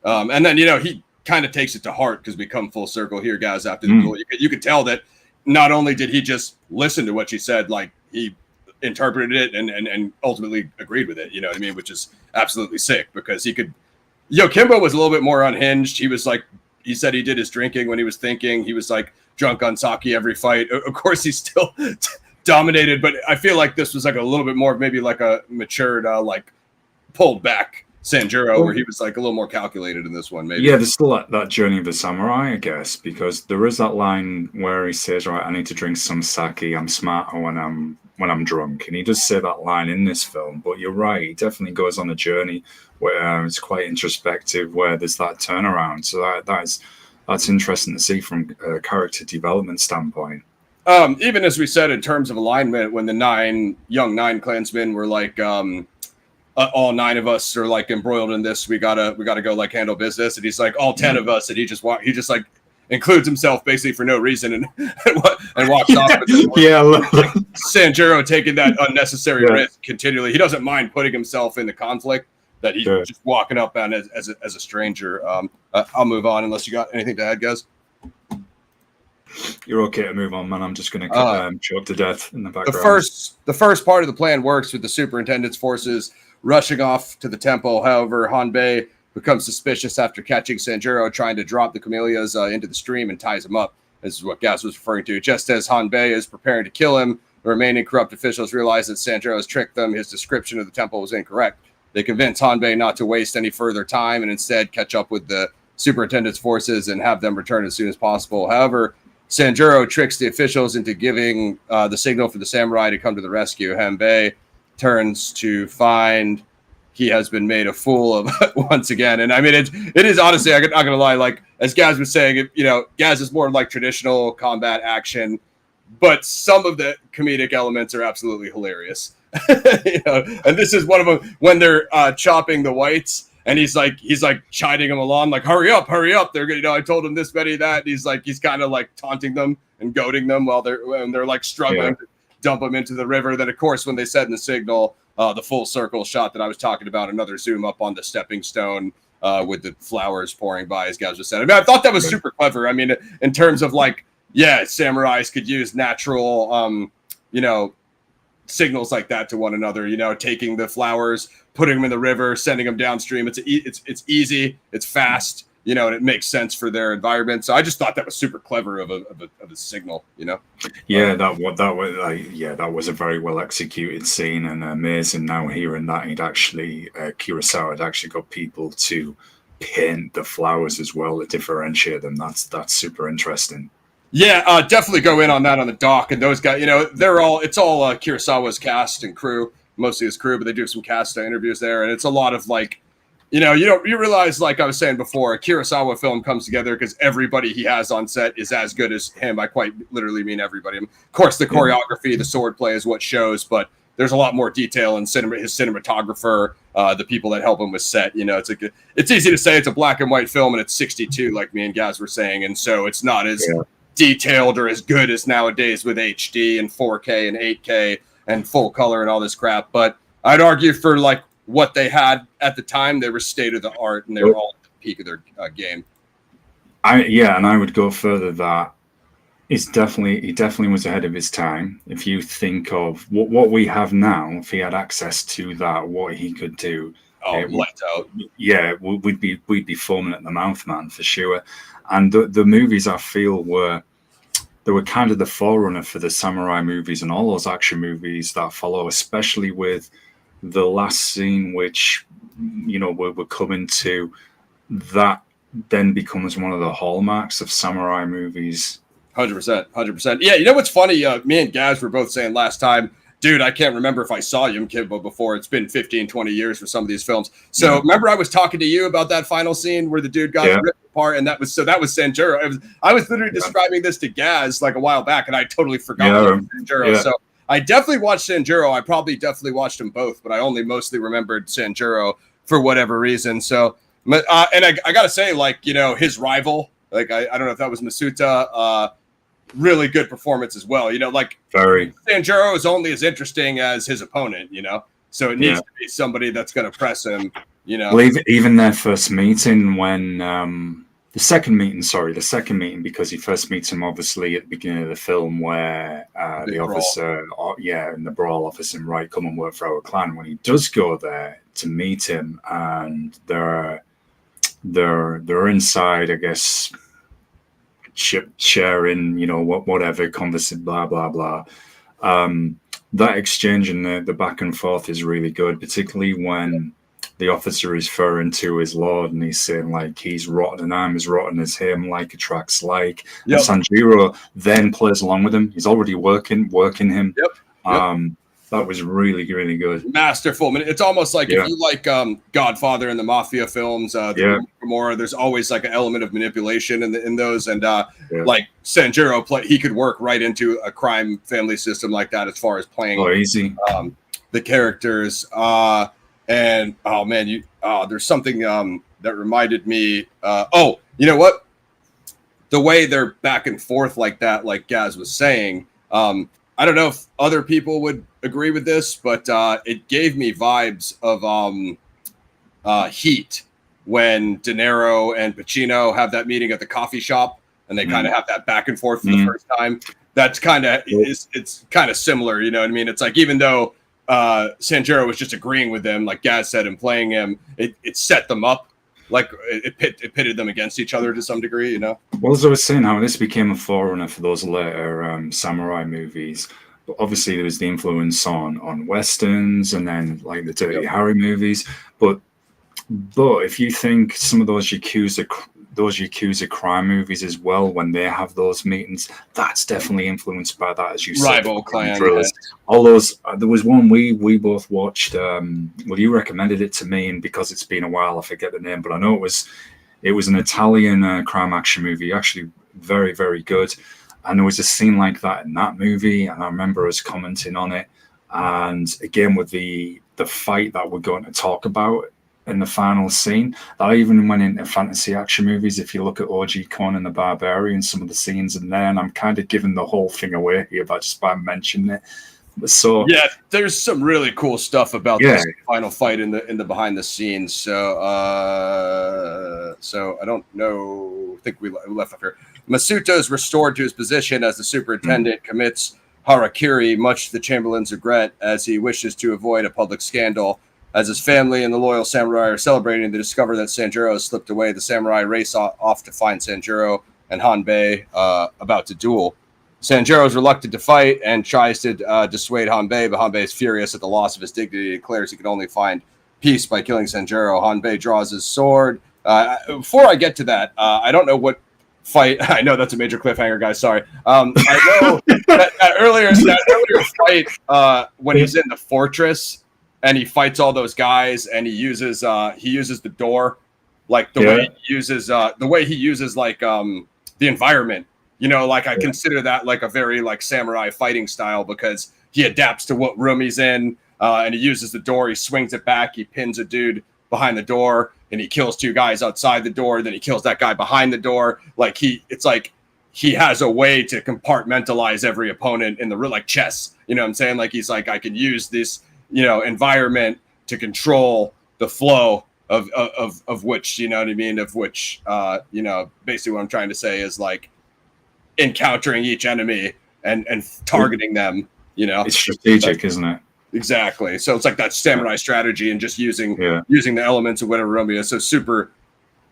And then he kind of takes it to heart because we come full circle here, guys. After the duel, you could tell that not only did he just listen to what she said, like he interpreted it and ultimately agreed with it. You know what I mean? Which is absolutely sick because he could. Yojimbo was a little bit more unhinged. He was like, he said he did his drinking when he was thinking. He was like drunk on sake every fight. Of course, he's still dominated, but I feel like this was like a little bit more, maybe like a matured, like pulled back Sanjuro, where he was like a little more calculated in this one, maybe. Yeah, there's still that journey of the samurai, I guess, because there is that line where he says, right, I need to drink some sake, I'm smarter when I'm drunk. And he does say that line in this film, but you're right, he definitely goes on a journey where it's quite introspective, where there's that turnaround. So that's interesting to see from a character development standpoint. Even as we said, in terms of alignment, when the young nine clansmen were like, all 9 of us are like embroiled in this. We gotta go like handle business. And he's like, all 10 of us. And he just like includes himself basically for no reason and walks off. Sanjuro taking that unnecessary risk continually. He doesn't mind putting himself in the conflict that he's just walking up on as a stranger. I'll move on unless you got anything to add, guys. You're okay to move on, man. I'm just going to choke to death in the background. The first part of the plan works with the superintendent's forces rushing off to the temple. However, Hanbei becomes suspicious after catching Sanjuro trying to drop the camellias into the stream and ties him up. This is what Gaz was referring to. Just as Hanbei is preparing to kill him, the remaining corrupt officials realize that Sanjuro has tricked them. His description of the temple was incorrect. They convince Hanbei not to waste any further time and instead catch up with the superintendent's forces and have them return as soon as possible. However, Sanjuro tricks the officials into giving the signal for the samurai to come to the rescue. Hanbei turns to find he has been made a fool of once again. And I mean, it is honestly, I'm not going to lie, like as Gaz was saying, Gaz is more like traditional combat action, but some of the comedic elements are absolutely hilarious. And this is one of them when they're chopping the whites. And he's like chiding them along, like, hurry up. They're gonna, I told him this, many, that. And he's kind of like taunting them and goading them while they're like struggling to dump them into the river. Then, of course, when they said in the signal, the full circle shot that I was talking about, another zoom up on the stepping stone with the flowers pouring by, as guys just said. I mean, I thought that was super clever. I mean, in terms of like, samurais could use natural, signals like that to one another, taking the flowers, putting them in the river, sending them downstream. It's easy, it's fast, and it makes sense for their environment. So I just thought that was super clever of a signal, that was a very well executed scene, and amazing now hearing that Kurosawa had actually got people to paint the flowers as well to differentiate them. That's super interesting. Yeah, definitely go in on that on the dock. And those guys, it's all Kurosawa's cast and crew, mostly his crew, but they do some cast interviews there. And it's a lot of like, you realize, like I was saying before, a Kurosawa film comes together because everybody he has on set is as good as him. I quite literally mean everybody. Of course, the choreography, the swordplay is what shows, but there's a lot more detail in his cinematographer, the people that help him with set. It's easy to say it's a black and white film and it's 62, like me and Gaz were saying. And so it's not as detailed or as good as nowadays with HD and 4K and 8K and full color and all this crap. But I'd argue for like what they had at the time, they were state of the art and they were all at the peak of their game. And I would go further that he definitely was ahead of his time. If you think of what we have now, if he had access to that, what he could do, lights out. Yeah, we'd be foaming at the mouth, man, for sure. And the movies, I feel, were kind of the forerunner for the samurai movies and all those action movies that follow, especially with the last scene, which we're coming to. That then becomes one of the hallmarks of samurai movies. 100%. Yeah, you know what's funny? Me and Gaz were both saying last time, dude, I can't remember if I saw Yojimbo before. It's been 15, 20 years for some of these films. So remember I was talking to you about that final scene where the dude got ripped apart, and that was Sanjuro. I was literally describing this to Gaz like a while back, and I totally forgot about Sanjuro. So I definitely watched Sanjuro. I probably definitely watched them both, but I only mostly remembered Sanjuro for whatever reason. So, and I got to say, like, his rival, like, I don't know if that was Masuta, really good performance as well. Like very Sanjuro is only as interesting as his opponent, so it needs to be somebody that's going to press him, Well, even their first meeting when the second meeting, because he first meets him obviously at the beginning of the film where the officer, and the brawl officer, right, come and work for our clan. When he does go there to meet him, and they're inside, I guess, sharing, whatever, conversing, blah blah blah. That exchange and the back and forth is really good, particularly when the officer is referring to his lord and he's saying like he's rotten and I'm as rotten as him, like attracts like. And Sanjuro then plays along with him. He's already working him. That was really, really good. Masterful. I mean, it's almost like if you like Godfather and the Mafia films, Gamora, there's always like an element of manipulation in those. And like Sanjuro, he could work right into a crime family system like that as far as playing easy. The characters. And oh man, there's something that reminded me. You know what? The way they're back and forth like that, like Gaz was saying. I don't know if other people would agree with this, but it gave me vibes of Heat when De Niro and Pacino have that meeting at the coffee shop, and they kind of have that back and forth for the first time. That's kind of it's kind of similar, you know what I mean? It's like even though Sanjuro was just agreeing with them, like Gaz said, and playing him, it set them up. Like it pitted them against each other to some degree, Well, as I was saying, how this became a forerunner for those later samurai movies. But obviously, there was the influence on westerns and then like the Dirty Harry movies. But if you think some of those Yakuza crime movies as well, when they have those meetings, that's definitely influenced by that, as you said. Rival clan. All those. There was one we both watched. You recommended it to me, and because it's been a while, I forget the name, but I know it was an Italian crime action movie, actually very, very good. And there was a scene like that in that movie, and I remember us commenting on it. And again, with the fight that we're going to talk about in the final scene, that even went into fantasy action movies. If you look at OG Conan the Barbarian, some of the scenes in there, and I'm kind of giving the whole thing away here by mentioning it. So there's some really cool stuff about this final fight in the behind the scenes. So I don't know. I think we left off here. Masuta is restored to his position as the superintendent commits harakiri, much to the Chamberlain's regret, as he wishes to avoid a public scandal. As his family and the loyal samurai are celebrating, they discover that Sanjuro has slipped away. The samurai race off to find Sanjuro and Hanbei about to duel. Sanjuro is reluctant to fight and tries to dissuade Hanbei, but Hanbei is furious at the loss of his dignity and declares he can only find peace by killing Sanjuro. Hanbei draws his sword. Before I get to that, I don't know what fight. I know that's a major cliffhanger, guys. Sorry. I know that earlier fight when he's in the fortress and he fights all those guys and he uses the door, like the way he uses like the environment. Like I consider that like a very like samurai fighting style because he adapts to what room he's in and he uses the door. He swings it back. He pins a dude behind the door and he kills two guys outside the door. Then he kills that guy behind the door. It's like he has a way to compartmentalize every opponent in the room, like chess. You know what I'm saying? Like he's like, I can use this environment to control the flow of which, you know what I mean, of which basically what I'm trying to say is like encountering each enemy and targeting them. It's strategic, isn't it? Exactly. So it's like that samurai strategy and just using the elements of whatever Romeo. So super.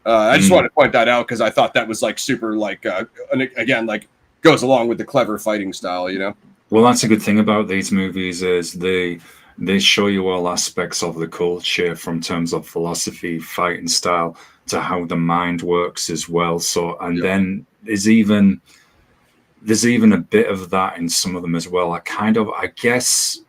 I just wanted to point that out because I thought that was like super, like again, like goes along with the clever fighting style. Well, that's a good thing about these movies is they show you all aspects of the culture from terms of philosophy, fighting style, to how the mind works as well. So, and then there's even a bit of that in some of them as well. I guess,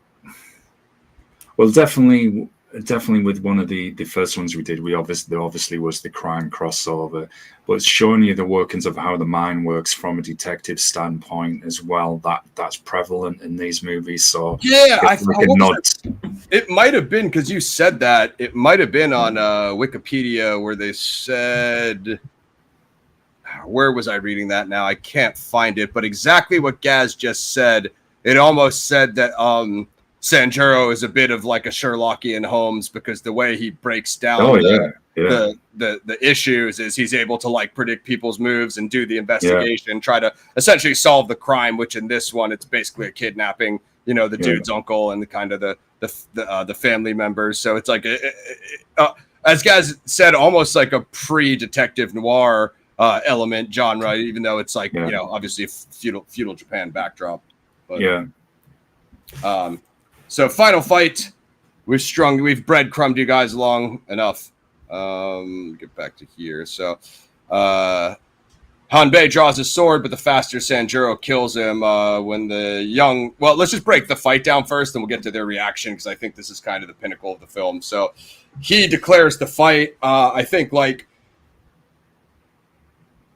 well, definitely with one of the first ones we did, there obviously was the crime crossover, but it's showing you the workings of how the mind works from a detective standpoint as well. That's prevalent in these movies. So yeah, it might have been, because you said that, it might have been on Wikipedia where they said, where was I reading that now? I can't find it, but exactly what Gaz just said. It almost said that Sanjuro is a bit of like a Sherlockian Holmes, because the way he breaks down the issues is he's able to like predict people's moves and do the investigation, try to essentially solve the crime, which in this one it's basically a kidnapping, the dude's uncle and the kind of the family members. So it's like as guys said, almost like a pre-detective noir element genre, even though it's like obviously a feudal Japan backdrop. But, so final fight, we've breadcrumbed you guys along enough. Get back to here. So Hanbei draws his sword, but the faster Sanjuro kills him when let's just break the fight down first, and we'll get to their reaction, because I think this is kind of the pinnacle of the film. So he declares the fight. I think like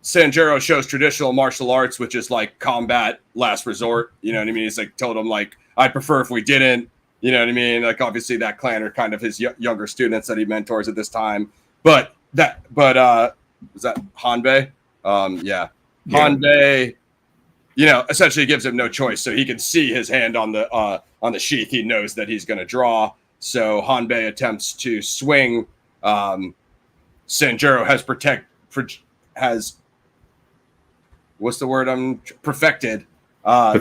Sanjuro shows traditional martial arts, which is like combat last resort. You know what I mean? He's like told him like, I'd prefer if we didn't. You know what I mean? Like obviously that clan are kind of his younger students that he mentors at this time. But was that Hanbei? Hanbei, essentially gives him no choice. So he can see his hand on the sheath. He knows that he's going to draw. So Hanbei attempts to swing. Sanjuro has what's the word? Perfected. I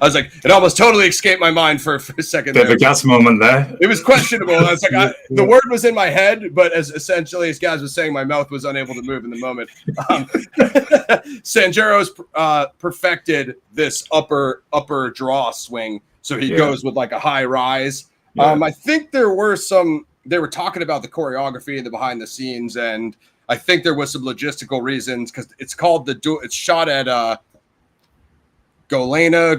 was like, it almost totally escaped my mind for a second. Bit of a gas moment there. It was questionable. I was like, the word was in my head, but as Gaz was saying, my mouth was unable to move in the moment. Sanjuro's perfected this upper draw swing, so he goes with like a high rise. I think they were talking about the choreography and the behind the scenes, and I think there was some logistical reasons, because it's called it's shot at Golena,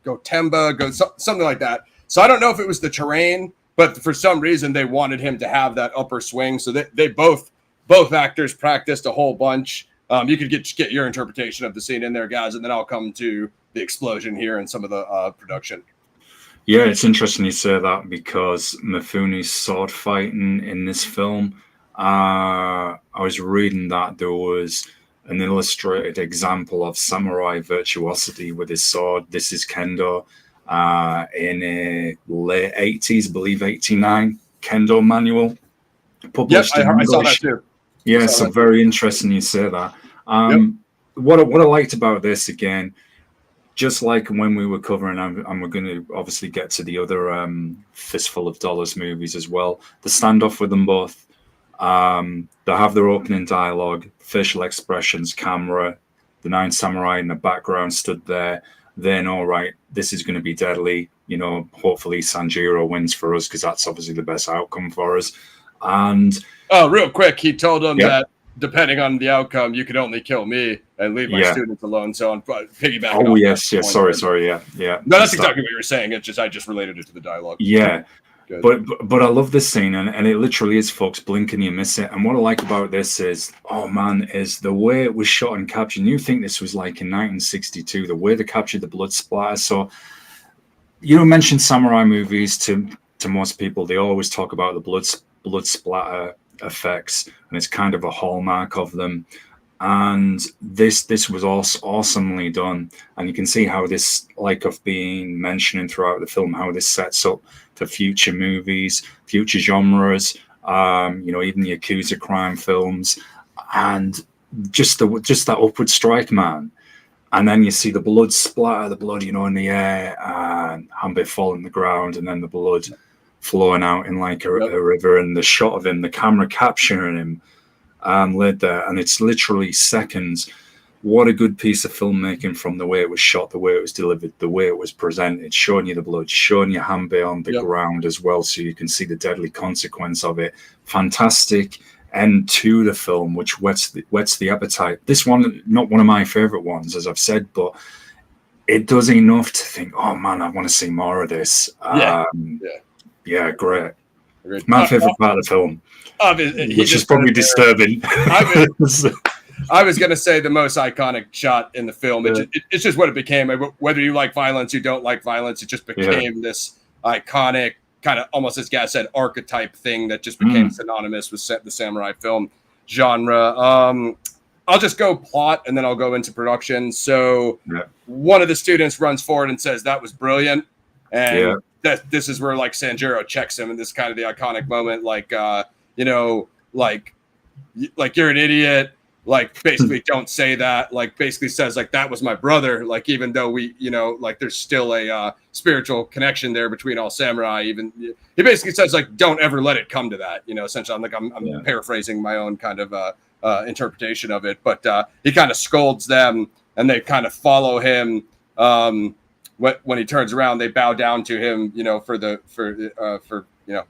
Gotemba, something like that. So I don't know if it was the terrain, but for some reason they wanted him to have that upper swing. So they both actors practiced a whole bunch. You could get your interpretation of the scene in there, guys, and then I'll come to the explosion here and some of the production. Yeah, it's interesting you say that, because Mifune's sword fighting in this film, I was reading that there was an illustrated example of samurai virtuosity with his sword. This is Kendo in a late 80s, I believe 89, Kendo manual published. Yep, I saw that too. Yeah, so very interesting you say that. What I liked about this, again, just like when we were covering, and we're going to obviously get to the other Fistful of Dollars movies as well, the standoff with them both. They have their opening dialogue, facial expressions, camera, the 9 samurai in the background stood there. They know, right, this is going to be deadly. Hopefully Sanjuro wins for us, because that's obviously the best outcome for us. And real quick, he told them that depending on the outcome, you could only kill me and leave my students alone. So I'm piggybacking. Oh, yes. Sorry. Yeah. No, that's exactly what you were saying. It's just I just related it to the dialogue. Yeah. But I love this scene, and it literally is, folks, blink and you miss it. And what I like about this is the way it was shot and captured. You think this was like in 1962, the way they captured the blood splatter. So, mention samurai movies to most people, they always talk about the blood splatter effects, and it's kind of a hallmark of them. And this was also awesomely done, and you can see how this, like I've been mentioning throughout the film, how this sets up for future movies, future genres, even Yakuza crime films, and just that upward strike, man. And then you see the blood splatter, the blood, in the air, and Hanbei fall on the ground, and then the blood flowing out in like a river, and the shot of him, the camera capturing him laid there, and it's literally seconds. What a good piece of filmmaking, from the way it was shot, the way it was delivered, the way it was presented, showing you the blood, showing you Hanbei on the ground as well, so you can see the deadly consequence of it. Fantastic end to the film, which whets the appetite. This one, not one of my favorite ones, as I've said, but it does enough to think, oh man, I want to see more of this. Yeah, great. My favorite part of the film, which is probably disturbing. I was going to say the most iconic shot in the film. It's just what it became. Whether you like violence, you don't like violence, it just became this iconic, kind of almost, as Gaz said, archetype thing that just became synonymous with the samurai film genre. I'll just go plot, and then I'll go into production. So one of the students runs forward and says, "That was brilliant." And this is where like Sanjuro checks him, and this kind of the iconic moment, like, like you're an idiot. Like, basically don't say that, like basically says like, that was my brother. Like, even though we, like there's still a spiritual connection there between all samurai, even he basically says like, don't ever let it come to that, essentially. I'm paraphrasing my own kind of interpretation of it, but he kind of scolds them, and they kind of follow him. When he turns around, they bow down to him, for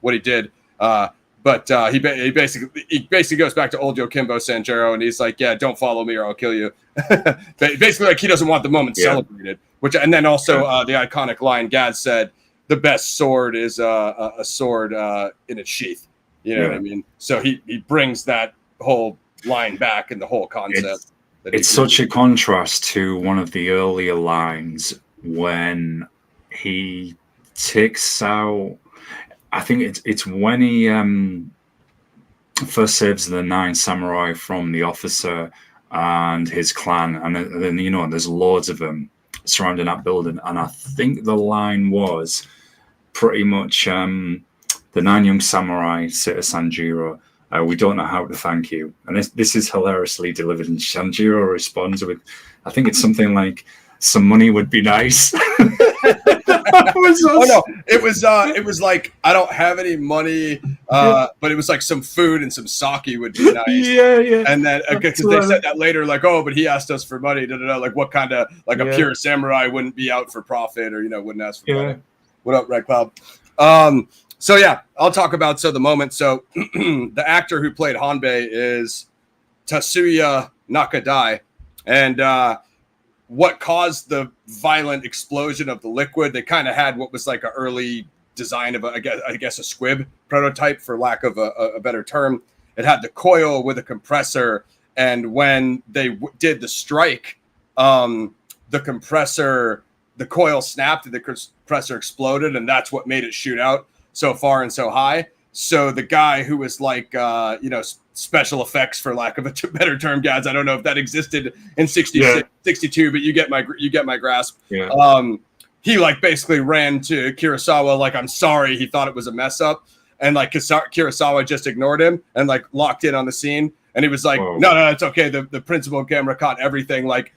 what he did. But he basically goes back to old Yojimbo Sanjuro, and he's like, "Yeah, don't follow me or I'll kill you." Basically, like he doesn't want the moment celebrated. And then also the iconic line Gad said, "The best sword is a sword in its sheath." You know what I mean? So he brings that whole line back, and the whole concept. It's such a contrast to one of the earlier lines when he takes out. I think it's when he first saves the 9 samurai from the officer and his clan, and then there's loads of them surrounding that building. And I think the line was pretty much the 9 young samurai say to Sanjuro, "We don't know how to thank you." And this is hilariously delivered, and Sanjuro responds with, I think it's something like, "Some money would be nice." It was like, "I don't have any money," but it was like some food and some sake would be nice. And then because they said that later, like, "Oh, but he asked us for money." Like, what kind of, like, a pure samurai wouldn't be out for profit, or wouldn't ask for money. What up, Red Cloud? So I'll talk about the moment. So the actor who played Hanbei is Tatsuya Nakadai, and what caused the violent explosion of the liquid, they kind of had what was like an early design of I guess a squib prototype, for lack of a better term. It had the coil with a compressor, and when they did the strike, the coil snapped and the compressor exploded, and that's what made it shoot out so far and so high. So the guy who was like, special effects, for lack of a better term, Gads, I don't know if that existed in 62, but you get my grasp. He like basically ran to Kurosawa like, "I'm sorry," he thought it was a mess up, and like Kurosawa just ignored him and like locked in on the scene, and he was like, no, it's okay, the principal camera caught everything. Like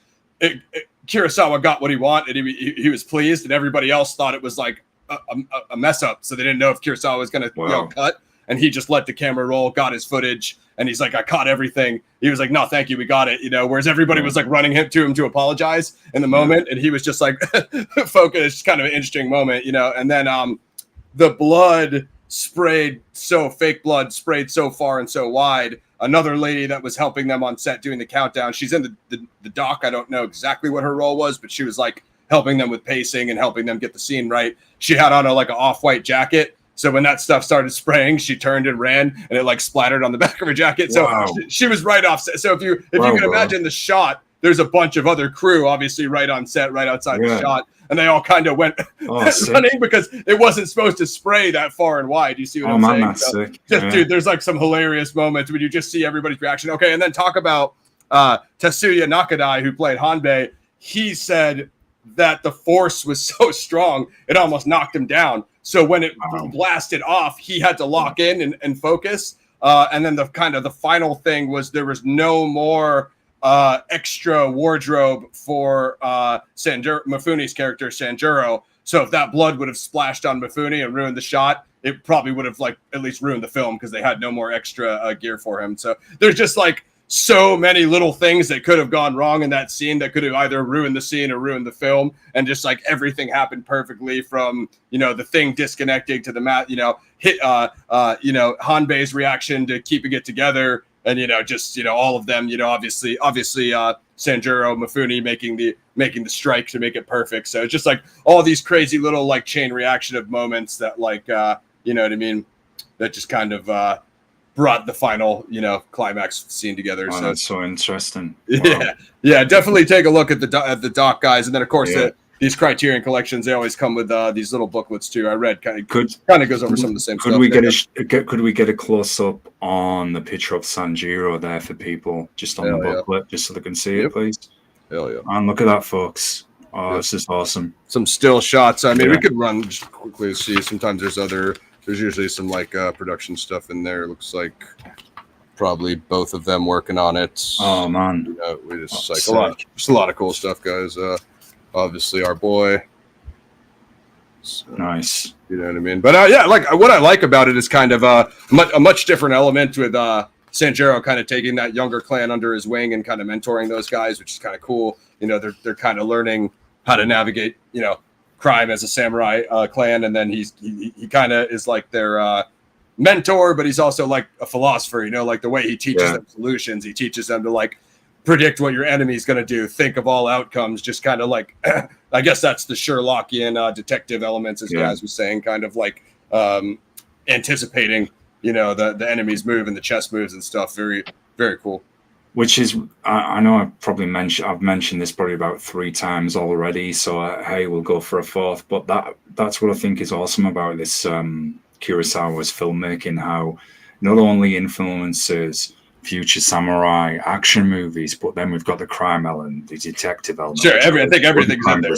Kurosawa got what he wanted, and he was pleased, and everybody else thought it was like a mess up, so they didn't know if Kurosawa was going to cut, and he just let the camera roll, got his footage, and he's like, "I caught everything." He was like, "No, thank you, we got it," whereas everybody was like running to him to apologize in the moment, and he was just like focused. Kind of an interesting moment, and then the blood fake blood sprayed so far and so wide. Another lady that was helping them on set doing the countdown, she's in the dock, I don't know exactly what her role was, but she was like helping them with pacing and helping them get the scene right. She had on like an off-white jacket, so when that stuff started spraying, she turned and ran, and it like splattered on the back of her jacket. So she was right off set. So if you can imagine the shot, there's a bunch of other crew obviously right on set, right outside the shot, and they all kind of went running because it wasn't supposed to spray that far and wide. You see what I'm saying? That's sick. Dude, there's like some hilarious moments when you just see everybody's reaction. Okay, and then talk about Tetsuya Nakadai, who played Hanbei, he said that the force was so strong it almost knocked him down. So when it blasted off, he had to lock in and focus. And then the final thing was there was no more extra wardrobe for Mifune's character Sanjuro. So if that blood would have splashed on Mifune and ruined the shot, it probably would have like at least ruined the film because they had no more extra gear for him. So there's just like so many little things that could have gone wrong in that scene that could have either ruined the scene or ruined the film. And just like everything happened perfectly from, the thing disconnecting to the Hanbei's reaction to keeping it together. And, all of them, obviously Sanjuro, Mifune making the strike to make it perfect. So it's just like all these crazy little like chain reaction of moments that like, you know what I mean? That just kind of, brought the final, climax scene together. Oh, so that's so interesting. Wow. Yeah, definitely take a look at the doc, guys, and then of course these Criterion collections, they always come with these little booklets too. I read kind of goes over some of the same stuff. Could we get a close up on the picture of Sanjuro there for people, just on the booklet, just so they can see it, please? Hell yeah! And look at that, folks. Oh, this is awesome. Some still shots. I mean, we could run just quickly to see. Sometimes there's usually some like production stuff in there. It looks like probably both of them working on it. Oh man, we just a lot of cool stuff, guys. Obviously our boy. So, nice. You know what I mean? But like what I like about it is kind of a much different element with Sanjuro kind of taking that younger clan under his wing and kind of mentoring those guys, which is kind of cool. They're kind of learning how to navigate, crime as a samurai clan, and then he kind of is like their mentor, but he's also like a philosopher. Like the way he teaches them solutions, he teaches them to like predict what your enemy is going to do, think of all outcomes, just kind of like I guess that's the Sherlockian detective elements, as Gaz was saying, kind of like anticipating the enemy's move and the chess moves and stuff. Very, very cool. Which is, I know I've mentioned this probably about 3 times already, so hey, we'll go for a 4th. But that's what I think is awesome about this Kurosawa's filmmaking, how not only influences future samurai action movies, but then we've got the crime element, the detective element. Sure, I think everything's in there.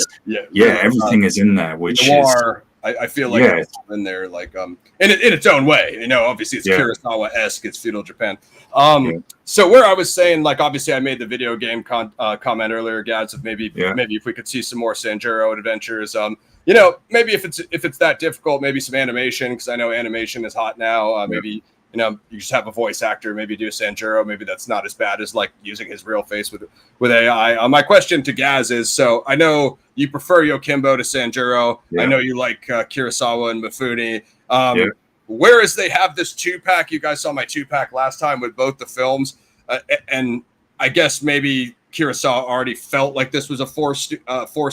Yeah, everything is in there, which noir, I feel like it's in there, like in its own way. Obviously it's Kurosawa-esque, it's feudal Japan. So where I was saying, like, obviously I made the video game comment earlier, Gads, of maybe if we could see some more Sanjuro adventures. Maybe if it's that difficult, maybe some animation, because I know animation is hot now. Maybe you just have a voice actor, maybe do Sanjuro. Maybe that's not as bad as like using his real face with AI. My question to Gaz is, so I know you prefer Yojimbo to Sanjuro. I know you like Kurosawa and Mifune. Whereas they have this 2-pack, you guys saw my 2-pack last time with both the films, and I guess maybe Kurosawa already felt like this was a forced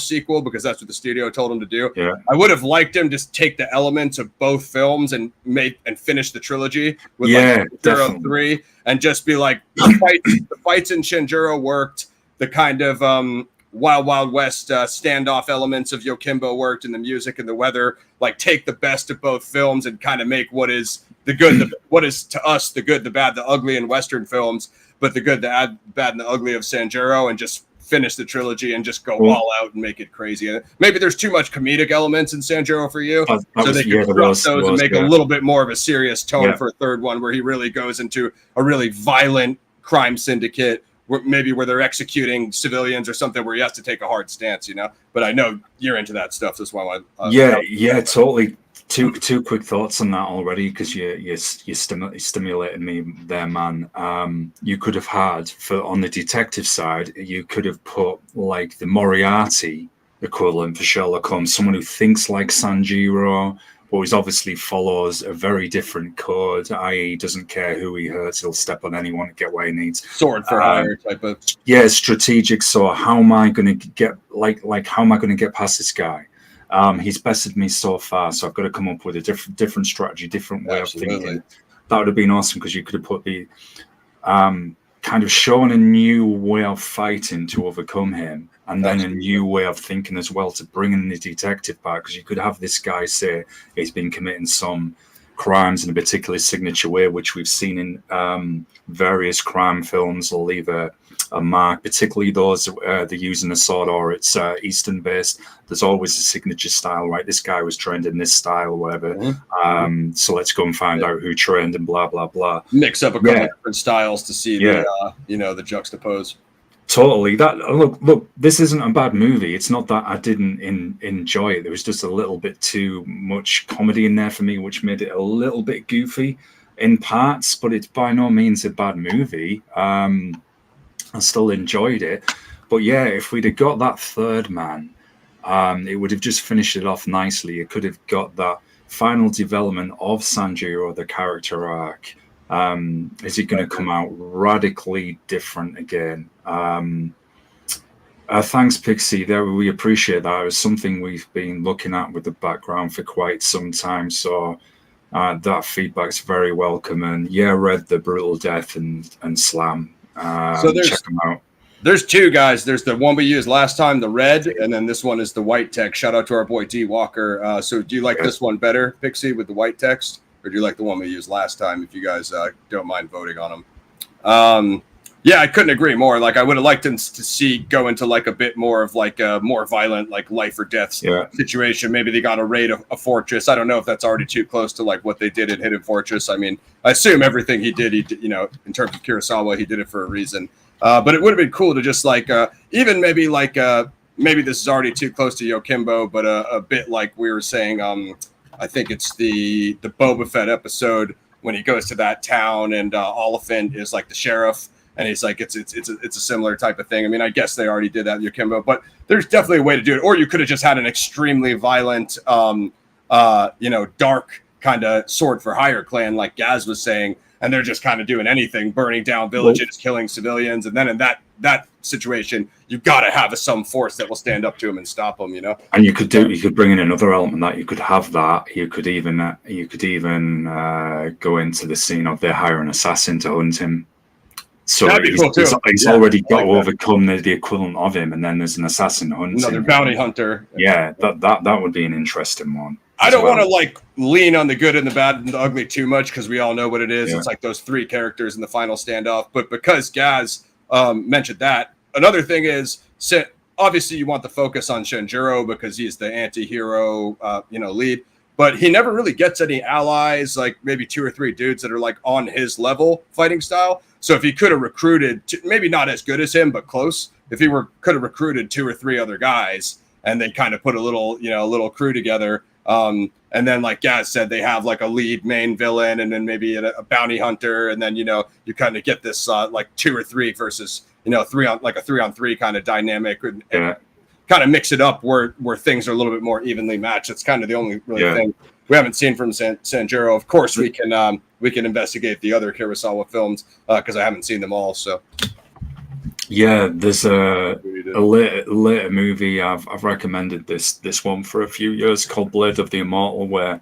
sequel because that's what the studio told him to do. I would have liked him to take the elements of both films and finish the trilogy with like Sanjuro 3 and just be like, the fights in Sanjuro worked, the kind of Wild Wild West standoff elements of Yojimbo worked, and the music and the weather, like take the best of both films and kind of make what is the good, what is to us the good, the bad, the ugly in Western films, but the good, the bad, and the ugly of Sanjuro, and just finish the trilogy and just go all out and make it crazy. And maybe there's too much comedic elements in Sanjuro for you, so they could drop those and make a little bit more of a serious tone for a third one, where he really goes into a really violent crime syndicate, where they're executing civilians or something, where he has to take a hard stance, But I know you're into that stuff. That's why totally. Two quick thoughts on that already, because you stimulated me there, man. You could have had, on the detective side, you could have put like the Moriarty equivalent for Sherlock Holmes, someone who thinks like Sanjuro, but he obviously follows a very different code, i.e. doesn't care who he hurts, he'll step on anyone to get what he needs. Sword for hire type of. Yeah, strategic. So how am I going to get how am I going to get past this guy? He's bested me so far, so I've got to come up with a different strategy, different way of thinking. That would have been awesome, because you could have put the kind of shown a new way of fighting to overcome him, and then a new way of thinking as well to bring in the detective part, because you could have this guy say he's been committing some crimes in a particular signature way, which we've seen in various crime films, will leave a mark, particularly those they're using a sword or it's Eastern based. There's always a signature style, right? This guy was trained in this style or whatever. So let's go and find out who trained and blah, blah, blah. Mix up a couple different styles to see the juxtapose. Totally. That look, this isn't a bad movie. It's not that I didn't enjoy it. There was just a little bit too much comedy in there for me, which made it a little bit goofy in parts, but it's by no means a bad movie. I still enjoyed it. But yeah, if we'd have got that third man, it would have just finished it off nicely. It could have got that final development of Sanjuro, the character arc. Is he going to come out radically different again? Thanks, Pixie. We appreciate that. It was something we've been looking at with the background for quite some time. So that feedback's very welcome. And yeah, read the Brutal Death and Slam. So check them out. There's two guys. There's the one we used last time, the red, and then this one is the white text. Shout out to our boy D Walker. So do you like this one better, Pixie, with the white text? Or do you like the one we used last time, if you guys don't mind voting on them? Yeah, I couldn't agree more. Like, I would have liked them to see go into like a bit more of like a more violent, like life or death situation. Maybe they got to raid a fortress. I don't know if that's already too close to like what they did in Hidden Fortress. I mean, I assume everything he did, in terms of Kurosawa, he did it for a reason. But it would have been cool to just like even maybe like maybe this is already too close to Yojimbo, but a bit like we were saying. I think it's the Boba Fett episode when he goes to that town and Oliphant is like the sheriff, and he's like it's a similar type of thing. I mean, I guess they already did that in Yojimbo, but there's definitely a way to do it. Or you could have just had an extremely violent, dark kind of sword for hire clan, like Gaz was saying, and they're just kind of doing anything, burning down villages, killing civilians, and then in that situation, you've got to have some force that will stand up to them and stop them, And you could bring in another element that you could have that. You could even go into the scene of they hire an assassin to hunt him. So he's already got to overcome the equivalent of him, and then there's an assassin hunting. Another bounty hunter. Yeah, that would be an interesting one. I don't want to like lean on the good and the bad and the ugly too much because we all know what it is. Yeah. It's like those three characters in the final standoff. But because Gaz mentioned that, another thing is, obviously you want the focus on Sanjuro because he's the anti-hero, lead. But he never really gets any allies, like maybe 2 or 3 dudes that are like on his level fighting style. So if he could have recruited, maybe not as good as him, but close. If he could have recruited 2 or 3 other guys and then kind of put a little crew together. And then, like Gaz said, they have like a lead main villain and then maybe a bounty hunter. And then, you kind of get this like 2 or 3 versus, 3 on like a 3-on-3 kind of dynamic and kind of mix it up where things are a little bit more evenly matched. It's kind of the only thing we haven't seen from Sanjuro. Of course, we can investigate the other Kurosawa films because I haven't seen them all. So. Yeah, there's a later movie I've recommended this one for a few years called Blade of the Immortal, where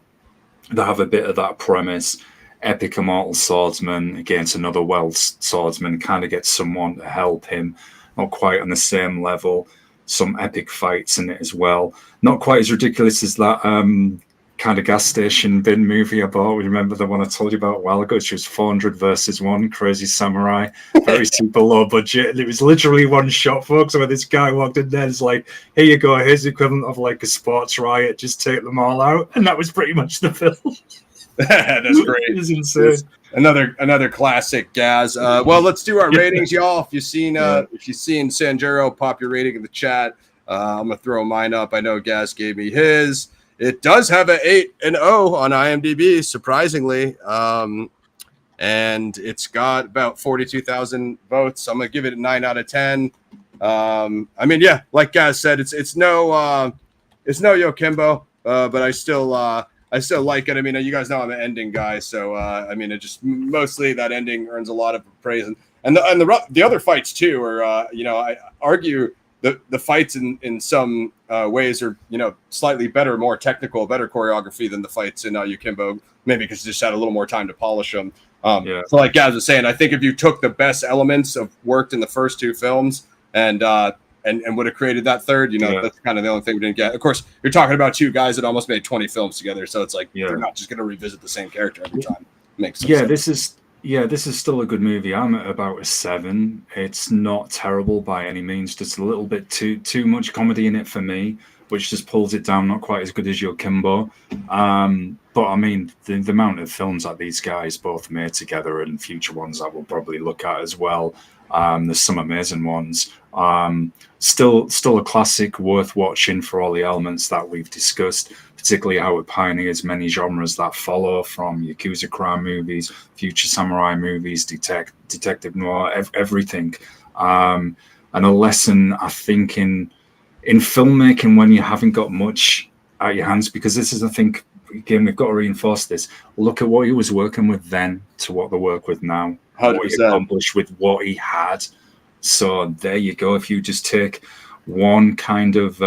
they have a bit of that premise. Epic immortal swordsman against another Welsh swordsman, kind of gets someone to help him, not quite on the same level. Some epic fights in it as well. Not quite as ridiculous as that kind of gas station bin movie I bought. Remember the one I told you about a while ago? It was 400 versus 1, Crazy Samurai, very super low budget. And it was literally one shot, folks, where this guy walked in there and was like, here you go, here's the equivalent of like a sports riot, just take them all out. And that was pretty much the film. That's great. It was insane. Another classic, Gaz. Well, let's do our ratings, y'all. If you've seen Sanjuro, pop your rating in the chat. I'm gonna throw mine up. I know Gaz gave me his. It does have an 8.0 on IMDb, surprisingly, and it's got about 42,000 votes. I'm gonna give it a 9 out of 10. I mean, yeah, like Gaz said, it's no Yojimbo, but I still like it. I mean, you guys know I'm an ending guy, so I mean, it just mostly that ending earns a lot of praise, and the other fights too are I argue the fights in some ways are slightly better, more technical, better choreography than the fights in Yojimbo, maybe because you just had a little more time to polish them. So like Gaz was saying, I think if you took the best elements of worked in the first 2 films and and would have created that third. You know, that's kind of the only thing we didn't get. Of course, you're talking about two guys that almost made 20 films together, so it's like they're not just going to revisit the same character every time. Makes sense. This is still a good movie. I'm at about a 7. It's not terrible by any means. Just a little bit too much comedy in it for me, which just pulls it down. Not quite as good as Yojimbo. But I mean, the amount of films that these guys both made together and future ones that we'll probably look at as well. There's some amazing ones. Still a classic worth watching for all the elements that we've discussed, particularly how it pioneers many genres that follow, from Yakuza crime movies, future samurai movies, detective noir, everything. And a lesson, I think, in filmmaking when you haven't got much at your hands, because this is, I think, again, we've got to reinforce this. Look at what he was working with then to what they work with now. 100%. What he accomplished with what he had. So there you go. If you just take one kind of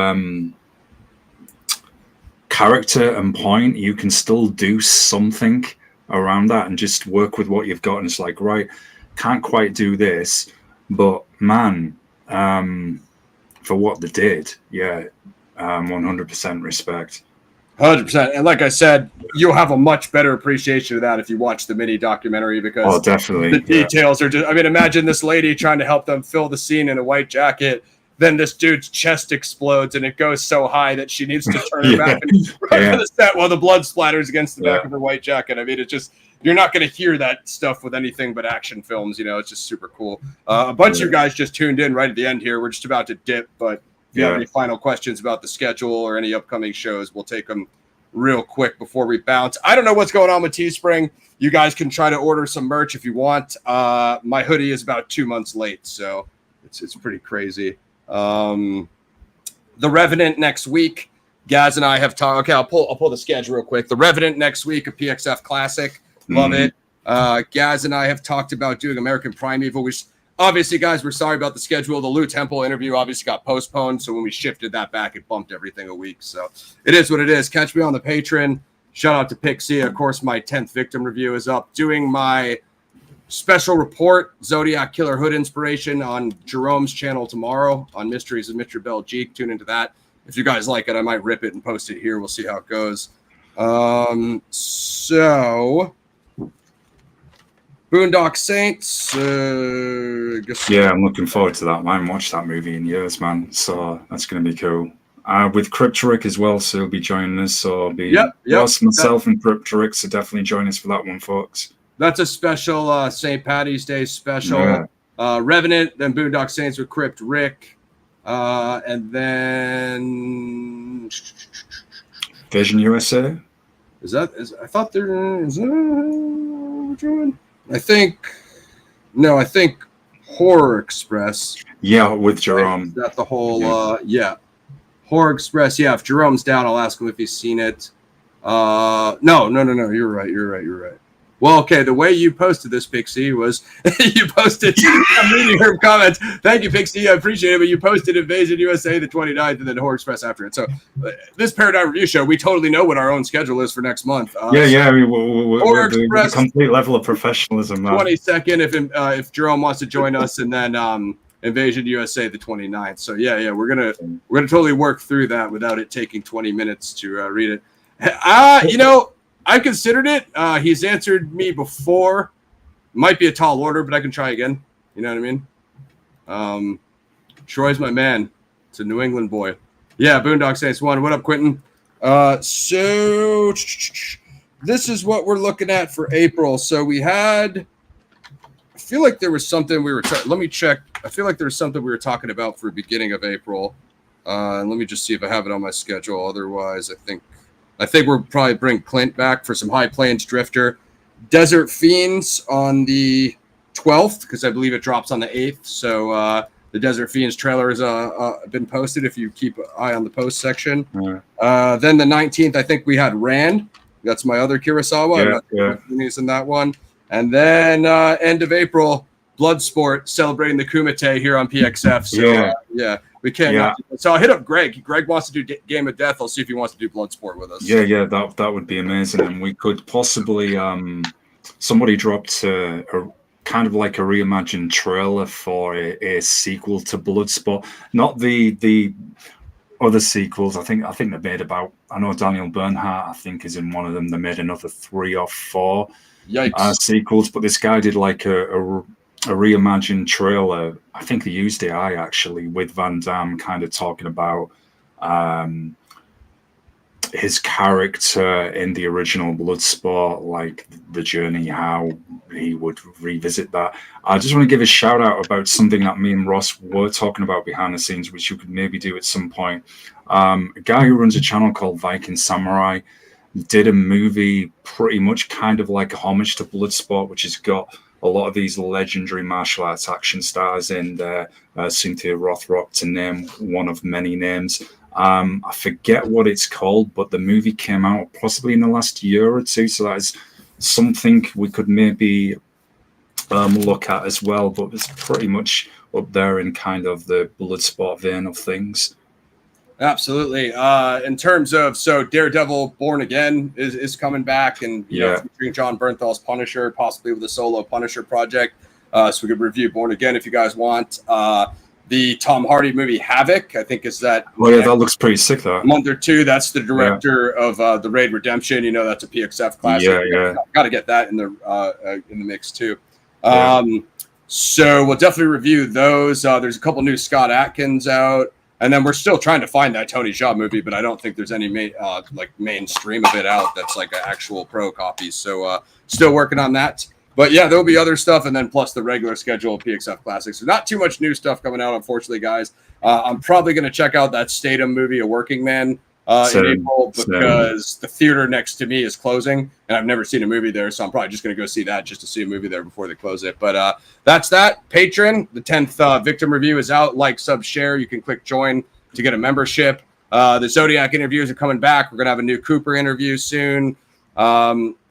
character and point, you can still do something around that and just work with what you've got. And it's like, right, can't quite do this, but man, for what they did, 100% respect. 100%. And like I said, you'll have a much better appreciation of that if you watch the mini documentary, because definitely the details are just, I mean, imagine this lady trying to help them fill the scene in a white jacket. Then this dude's chest explodes and it goes so high that she needs to turn her back and run to the set while the blood splatters against the back of her white jacket. I mean, it's just, you're not going to hear that stuff with anything but action films. You know, it's just super cool. A bunch of you guys just tuned in right at the end here. We're just about to dip, but if you have any final questions about the schedule or any upcoming shows, we'll take them real quick before we bounce. I don't know what's going on with Teespring. You guys can try to order some merch if you want. My hoodie is about 2 months late, so it's pretty crazy. The Revenant next week. Gaz and I have talked. Okay, I'll pull the schedule real quick. The Revenant next week, a PXF classic. Love it. Gaz and I have talked about doing American Primeval, which obviously, guys, we're sorry about the schedule. The Lou Temple interview obviously got postponed, so when we shifted that back, it bumped everything a week. So it is what it is. Catch me on the Patreon. Shout out to Pixie. Of course, my 10th victim review is up. Doing my special report, Zodiac Killer Hood inspiration, on Jerome's channel tomorrow on Mysteries of Mr. Belgique. Tune into that. If you guys like it, I might rip it and post it here. We'll see how it goes. So Boondock Saints. I'm looking forward to that. I haven't watched that movie in years, man. So that's going to be cool. With Cryptoric as well, so he'll be joining us. So I'll be myself and Cryptoric, so definitely join us for that one, folks. That's a special St. Patty's Day special. Revenant, then Boondock Saints with Crypt Rick, and then Vision USA. I thought there is that we're doing? I think Horror Express. Yeah, with Jerome. Is that the whole Horror Express. Yeah, if Jerome's down, I'll ask him if he's seen it. No. You're right. Well, okay, the way you posted this, Pixie, was you posted I'm reading her comments. Thank you, Pixie. I appreciate it, but you posted Invasion USA the 29th and then Horror Express after it. So this Paradigm Review Show, we totally know what our own schedule is for next month. We're the complete level of professionalism. 22nd, if Jerome wants to join us, and then Invasion USA the 29th. So we're gonna totally work through that without it taking 20 minutes to read it. I've considered it. He's answered me before. Might be a tall order, but I can try again. You know what I mean? Troy's my man. It's a New England boy. Yeah, Boondock Saints 1. What up, Quentin? So this is what we're looking at for April. So we had, I feel like there was something we were, let me check. I feel like there was something we were talking about for beginning of April. And let me just see if I have it on my schedule. Otherwise, I think we'll probably bring Clint back for some High Plains Drifter. Desert Fiends on the 12th, because I believe it drops on the 8th. So the Desert Fiends trailer has been posted if you keep an eye on the post section. Then the 19th, I think we had Rand. That's my other Kurosawa. He's in that one. And then end of April, Bloodsport, celebrating the Kumite here on PXF. So we can't. So I'll hit up Greg. Greg wants to do Game of Death. I'll see if he wants to do Bloodsport with us. That would be amazing. And we could possibly somebody dropped kind of like a reimagined trailer for a sequel to Bloodsport. Not the other sequels. I think they made about. I know Daniel Bernhardt, I think, is in one of them. They made another 3 or 4 sequels, but this guy did like a reimagined trailer. I think they used AI actually with Van Damme, kind of talking about his character in the original Bloodsport, like the journey, how he would revisit that. I just want to give a shout out about something that me and Ross were talking about behind the scenes, which you could maybe do at some point. A guy who runs a channel called Viking Samurai did a movie pretty much kind of like a homage to Bloodsport, which has got a lot of these legendary martial arts action stars in there, Cynthia Rothrock to name one of many names. I forget what it's called, but the movie came out possibly in the last year or two, so that is something we could maybe look at as well, but it's pretty much up there in kind of the Bloodsport vein of things. Absolutely. In terms of, so Daredevil Born Again is coming back, and you know, featuring John Bernthal's Punisher, possibly with a solo Punisher project. So we could review Born Again if you guys want. The Tom Hardy movie Havoc, I think, is that. Oh yeah, that looks pretty sick. That month or two. That's the director of the Raid Redemption. You know, that's a PXF classic. Yeah. Got to get that in the mix too. So we'll definitely review those. There's a couple new Scott Adkins out, and then we're still trying to find that Tony Jaa movie, but I don't think there's any mainstream of it out that's like an actual pro copy. So still working on that. But yeah, there'll be other stuff, and then plus the regular schedule of PXF Classics. So not too much new stuff coming out, unfortunately, guys. I'm probably going to check out that Statham movie, A Working Man, in April, because the theater next to me is closing, and I've never seen a movie there, so I'm probably just going to go see that just to see a movie there before they close it. But that's that. Patreon, the 10th Victim review is out. Like, sub, share. You can click join to get a membership. The Zodiac interviews are coming back. We're going to have a new Cooper interview soon.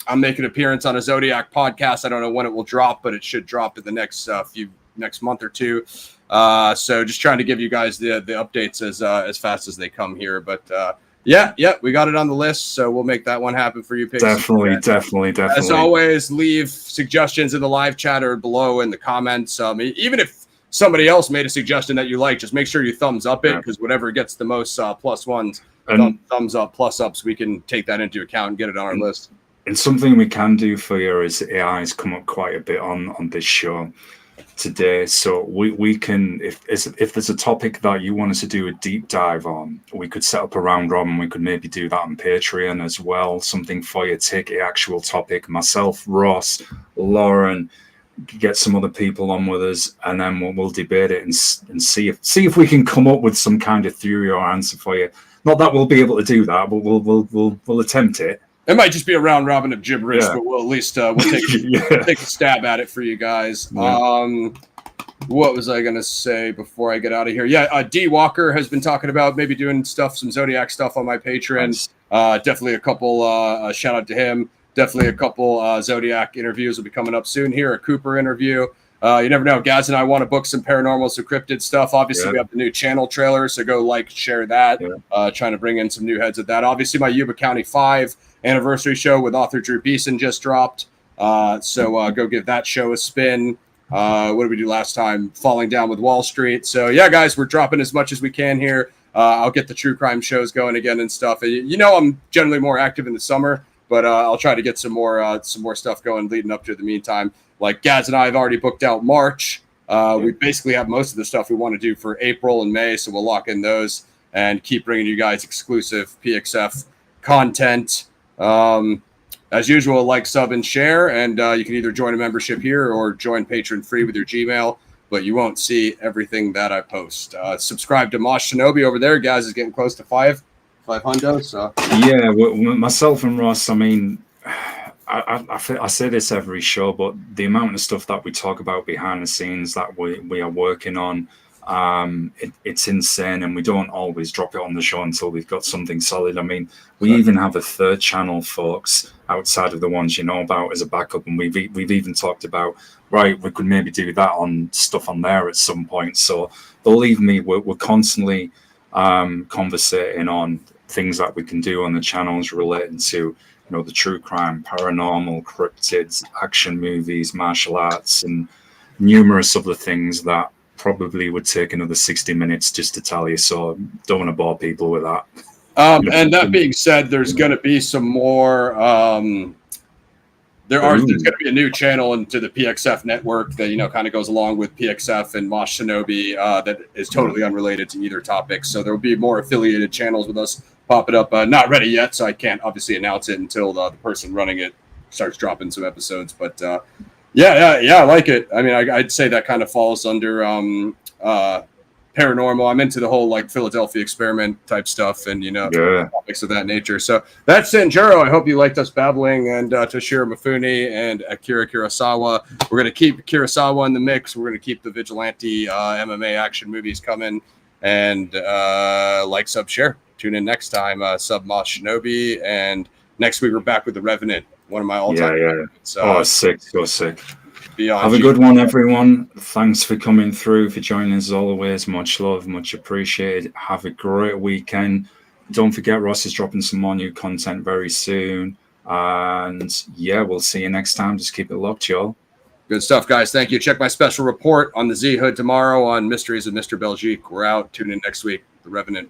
I'm making an appearance on a Zodiac podcast. I don't know when it will drop, but it should drop in the next month or two. So just trying to give you guys the updates as fast as they come here. But yeah, we got it on the list, so we'll make that one happen for you. Definitely. As always, leave suggestions in the live chat or below in the comments. Even if somebody else made a suggestion that you like, just make sure you thumbs up it, because whatever gets the most plus ones, thumbs up, plus ups, we can take that into account and get it on our list. And something we can do for you is AI has come up quite a bit on this show today. So we can, if there's a topic that you want us to do a deep dive on, we could set up a round robin. We could maybe do that on Patreon as well. Something for you, take an actual topic, myself, Ross, Lauren, get some other people on with us, and then we'll debate it and see if we can come up with some kind of theory or answer for you. Not that we'll be able to do that, but we'll attempt it. It might just be a round robin of gibberish, but we'll at least we'll take a stab at it for you guys. Yeah. What was I going to say before I get out of here? Yeah, D. Walker has been talking about maybe doing some Zodiac stuff on my Patreon. Nice. Definitely a couple, shout out to him. Definitely a couple Zodiac interviews will be coming up soon here. A Cooper interview. You never know. Gaz and I want to book some Paranormal Cryptid stuff. Obviously, we have the new channel trailer, so go share that. Trying to bring in some new heads at that. Obviously, my Yuba County 5 anniversary show with author Drew Beeson just dropped. So go give that show a spin. What did we do last time? Falling Down with Wall Street. So yeah, guys, we're dropping as much as we can here. I'll get the true crime shows going again and stuff. You know, I'm generally more active in the summer, but I'll try to get some more stuff going leading up to the meantime. Like Gaz and I have already booked out March. We basically have most of the stuff we want to do for April and May, so we'll lock in those and keep bringing you guys exclusive PXF content. As usual, like, sub, and share, and you can either join a membership here or join Patreon free with your Gmail, but you won't see everything that I post. Subscribe to Mosh Shinobi over there. Guys is getting close to 500. So yeah, myself and Ross, I mean, I say this every show, but the amount of stuff that we talk about behind the scenes that we are working on, it's insane, and we don't always drop it on the show until we've got something solid. I mean, we even have a third channel, folks, outside of the ones you know about as a backup, and we've even talked about, right, we could maybe do that on stuff on there at some point. So believe me, we're constantly conversating on things that we can do on the channels relating to you know, the true crime, paranormal, cryptids, action movies, martial arts, and numerous other things that probably would take another 60 minutes just to tell you. So don't want to bore people with that. And that being said, there's going to be some more. There's going to be a new channel into the PXF network that, you know, kind of goes along with PXF and Mosh Shinobi that is totally unrelated to either topic. So there will be more affiliated channels with us popping up. Not ready yet, so I can't obviously announce it until the person running it starts dropping some episodes. But yeah, I like it. I mean, I'd say that kind of falls under paranormal. I'm into the whole like Philadelphia experiment type stuff and, you know, topics of that nature. So that's Sanjuro. I hope you liked us babbling, and Toshiro Mifune and Akira Kurosawa. We're going to keep Kurosawa in the mix. We're going to keep the vigilante MMA action movies coming, and like, sub, share. Tune in next time. Sub Mosh Shinobi, and next week we're back with The Revenant, one of my all-time favorites. Sick, so sick. Have a good one, everyone. Thanks for coming through, for joining us as always. Much love, much appreciated. Have a great weekend. Don't forget, Ross is dropping some more new content very soon. And yeah, we'll see you next time. Just keep it locked, y'all. Good stuff, guys. Thank you. Check my special report on the Z Hood tomorrow on Mysteries of Mr. Belgique. We're out. Tune in next week. The Revenant.